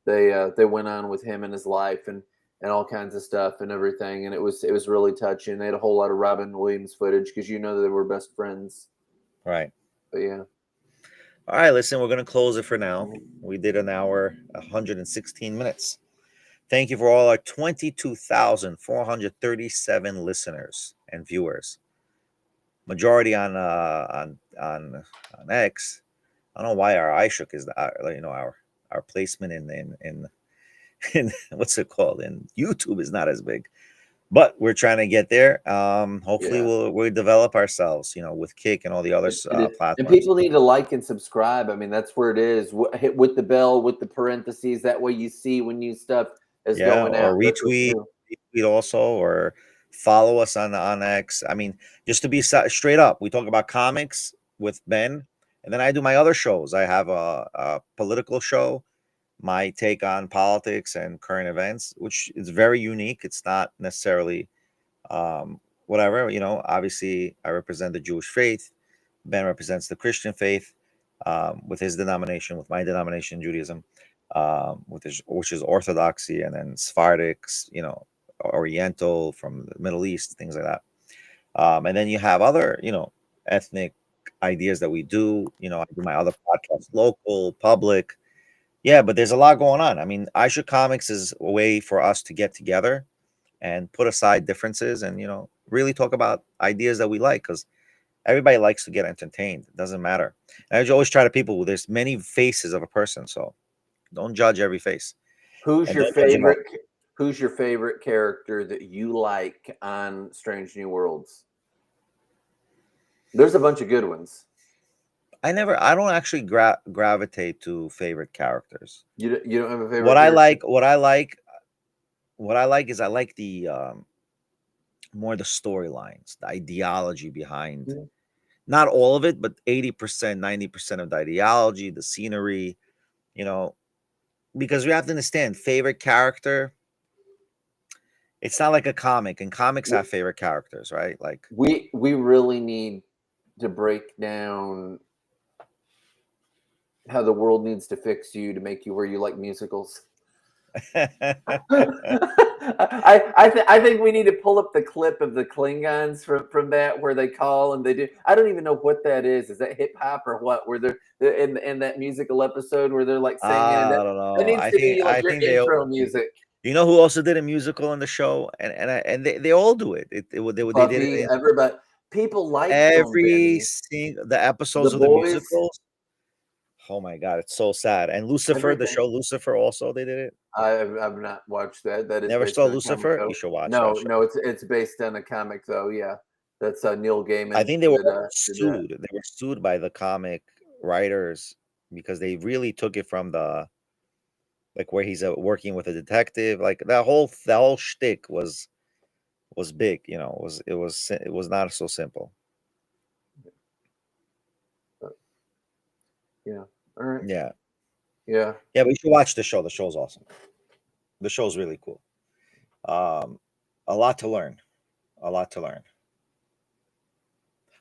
[SPEAKER 1] they went on with him and his life and all kinds of stuff and everything, and it was really touching. They had a whole lot of Robin Williams footage because they were best friends.
[SPEAKER 2] Right.
[SPEAKER 1] But yeah.
[SPEAKER 2] All right, listen, we're going to close it for now. We did an hour, 116 minutes. Thank you for all our 22,437 listeners and viewers. Majority on X. I don't know why our Aishuk is our placement in what's it called, in YouTube is not as big. But we're trying to get there. Hopefully, we'll develop ourselves, with Kick and all the other platforms.
[SPEAKER 1] And people need to like and subscribe. I mean, that's where it is. Hit with the bell, with the parentheses. That way, you see when new stuff is going out.
[SPEAKER 2] Or retweet also, or follow us on X. I mean, just to be straight up, we talk about comics with Ben, and then I do my other shows. I have a political show, my take on politics and current events, which is very unique. It's not necessarily whatever, obviously I represent the Jewish faith. Ben represents the Christian faith, with his denomination, with my denomination, Judaism, which is Orthodoxy, and then Sephardic, Oriental from the Middle East, things like that. And then you have other, ethnic ideas that we do. I do my other podcasts, local, public. Yeah, but there's a lot going on. I mean, IShook Comics is a way for us to get together and put aside differences and, really talk about ideas that we like, because everybody likes to get entertained. It doesn't matter. And I always try to people, there's many faces of a person, so don't judge every face.
[SPEAKER 1] Who's your favorite character that you like on Strange New Worlds? There's a bunch of good ones.
[SPEAKER 2] I don't actually gravitate to favorite characters.
[SPEAKER 1] You don't have a favorite.
[SPEAKER 2] What I like is I like the more the storylines, the ideology behind, not all of it, but 80%, 90% of the ideology, the scenery, because we have to understand, favorite character, it's not like a comic, and comics have favorite characters, right? Like
[SPEAKER 1] we really need to break down how the world needs to fix you to make you where you like musicals. I think we need to pull up the clip of the Klingons from that, where they call and they do. I don't even know what that is. Is that hip hop or what? Where they're in that musical episode where they're like singing.
[SPEAKER 2] I don't know.
[SPEAKER 1] That needs to be like your intro music.
[SPEAKER 2] You know who also did a musical in the show, and they all do it. They did it.
[SPEAKER 1] Everybody, people like
[SPEAKER 2] every single the episodes of the musicals. Oh my god, it's so sad. And Lucifer, the show Lucifer, also they did it.
[SPEAKER 1] I've not watched that. That is
[SPEAKER 2] never saw Lucifer. You should watch.
[SPEAKER 1] No, it's based on a comic though. Yeah, that's Neil Gaiman.
[SPEAKER 2] I think they were sued. They were sued by the comic writers because they really took it from the where he's working with a detective. Like that whole shtick was big. It was not so simple.
[SPEAKER 1] Yeah. All right.
[SPEAKER 2] Yeah.
[SPEAKER 1] Yeah.
[SPEAKER 2] Yeah, but you should watch the show. The show's awesome. The show's really cool. A lot to learn. A lot to learn.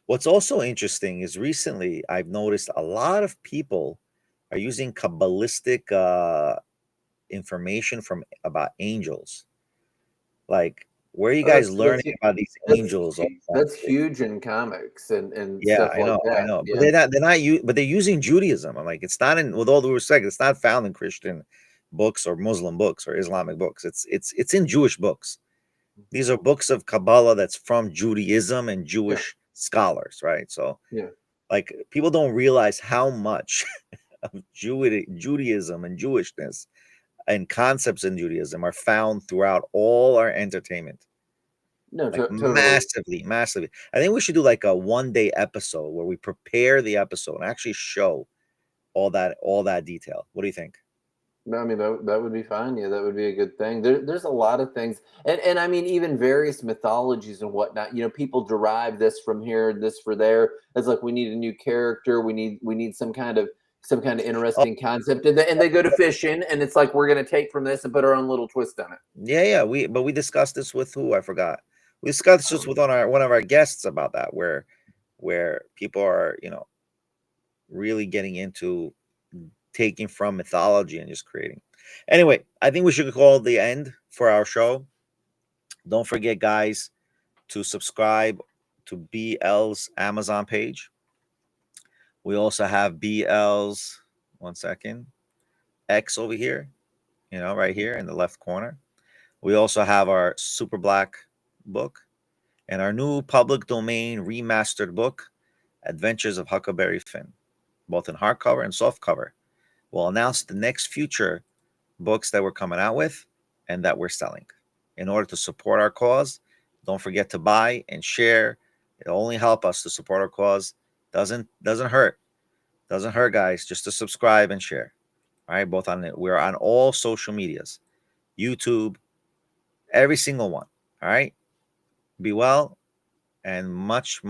[SPEAKER 2] What's also interesting is recently I've noticed a lot of people are using Kabbalistic information from about angels. Like, where are you
[SPEAKER 1] Oh,
[SPEAKER 2] guys learning about these
[SPEAKER 1] that's
[SPEAKER 2] angels? All the time?
[SPEAKER 1] that's huge in comics and
[SPEAKER 2] Yeah,
[SPEAKER 1] stuff
[SPEAKER 2] I
[SPEAKER 1] like
[SPEAKER 2] know, I
[SPEAKER 1] that.
[SPEAKER 2] know. But
[SPEAKER 1] Yeah.
[SPEAKER 2] they're not but they're using Judaism. I'm like, it's not in, with all due respect, it's not found in Christian books or Muslim books or Islamic books. It's in Jewish books. These are books of Kabbalah that's from Judaism and Jewish scholars, right? So
[SPEAKER 1] Yeah.
[SPEAKER 2] like, people don't realize how much of Judaism and Jewishness and concepts in Judaism are found throughout all our entertainment.
[SPEAKER 1] No,
[SPEAKER 2] Like,
[SPEAKER 1] totally.
[SPEAKER 2] massively. I think we should do like a 1-day episode where we prepare the episode and actually show all that detail. What do you think?
[SPEAKER 1] No, I mean that would be fine. Yeah, that would be a good thing. There's a lot of things, and I mean even various mythologies and whatnot. You know, people derive this from here, this for there. It's like we need a new character. We need some kind of
[SPEAKER 2] Oh,
[SPEAKER 1] interesting concept, and they go to fishing, and it's like we're gonna take from this and put our own little twist on it.
[SPEAKER 2] yeah. We discussed this with who, I forgot. We discussed this with one of our guests about that, where people are, really getting into taking from mythology and just creating. Anyway, I think we should call the end for our show. Don't forget, guys, to subscribe to BL's Amazon page. We also have BL's, one second, X over here, right here in the left corner. We also have our Super Black book and our new public domain remastered book, Adventures of Huckleberry Finn, both in hardcover and softcover. We'll announce the next future books that we're coming out with and that we're selling. In order to support our cause, don't forget to buy and share. It'll only help us to support our cause. Doesn't hurt. Doesn't hurt, guys, just to subscribe and share. All right, we're on all social medias, YouTube, every single one. All right. Be well and much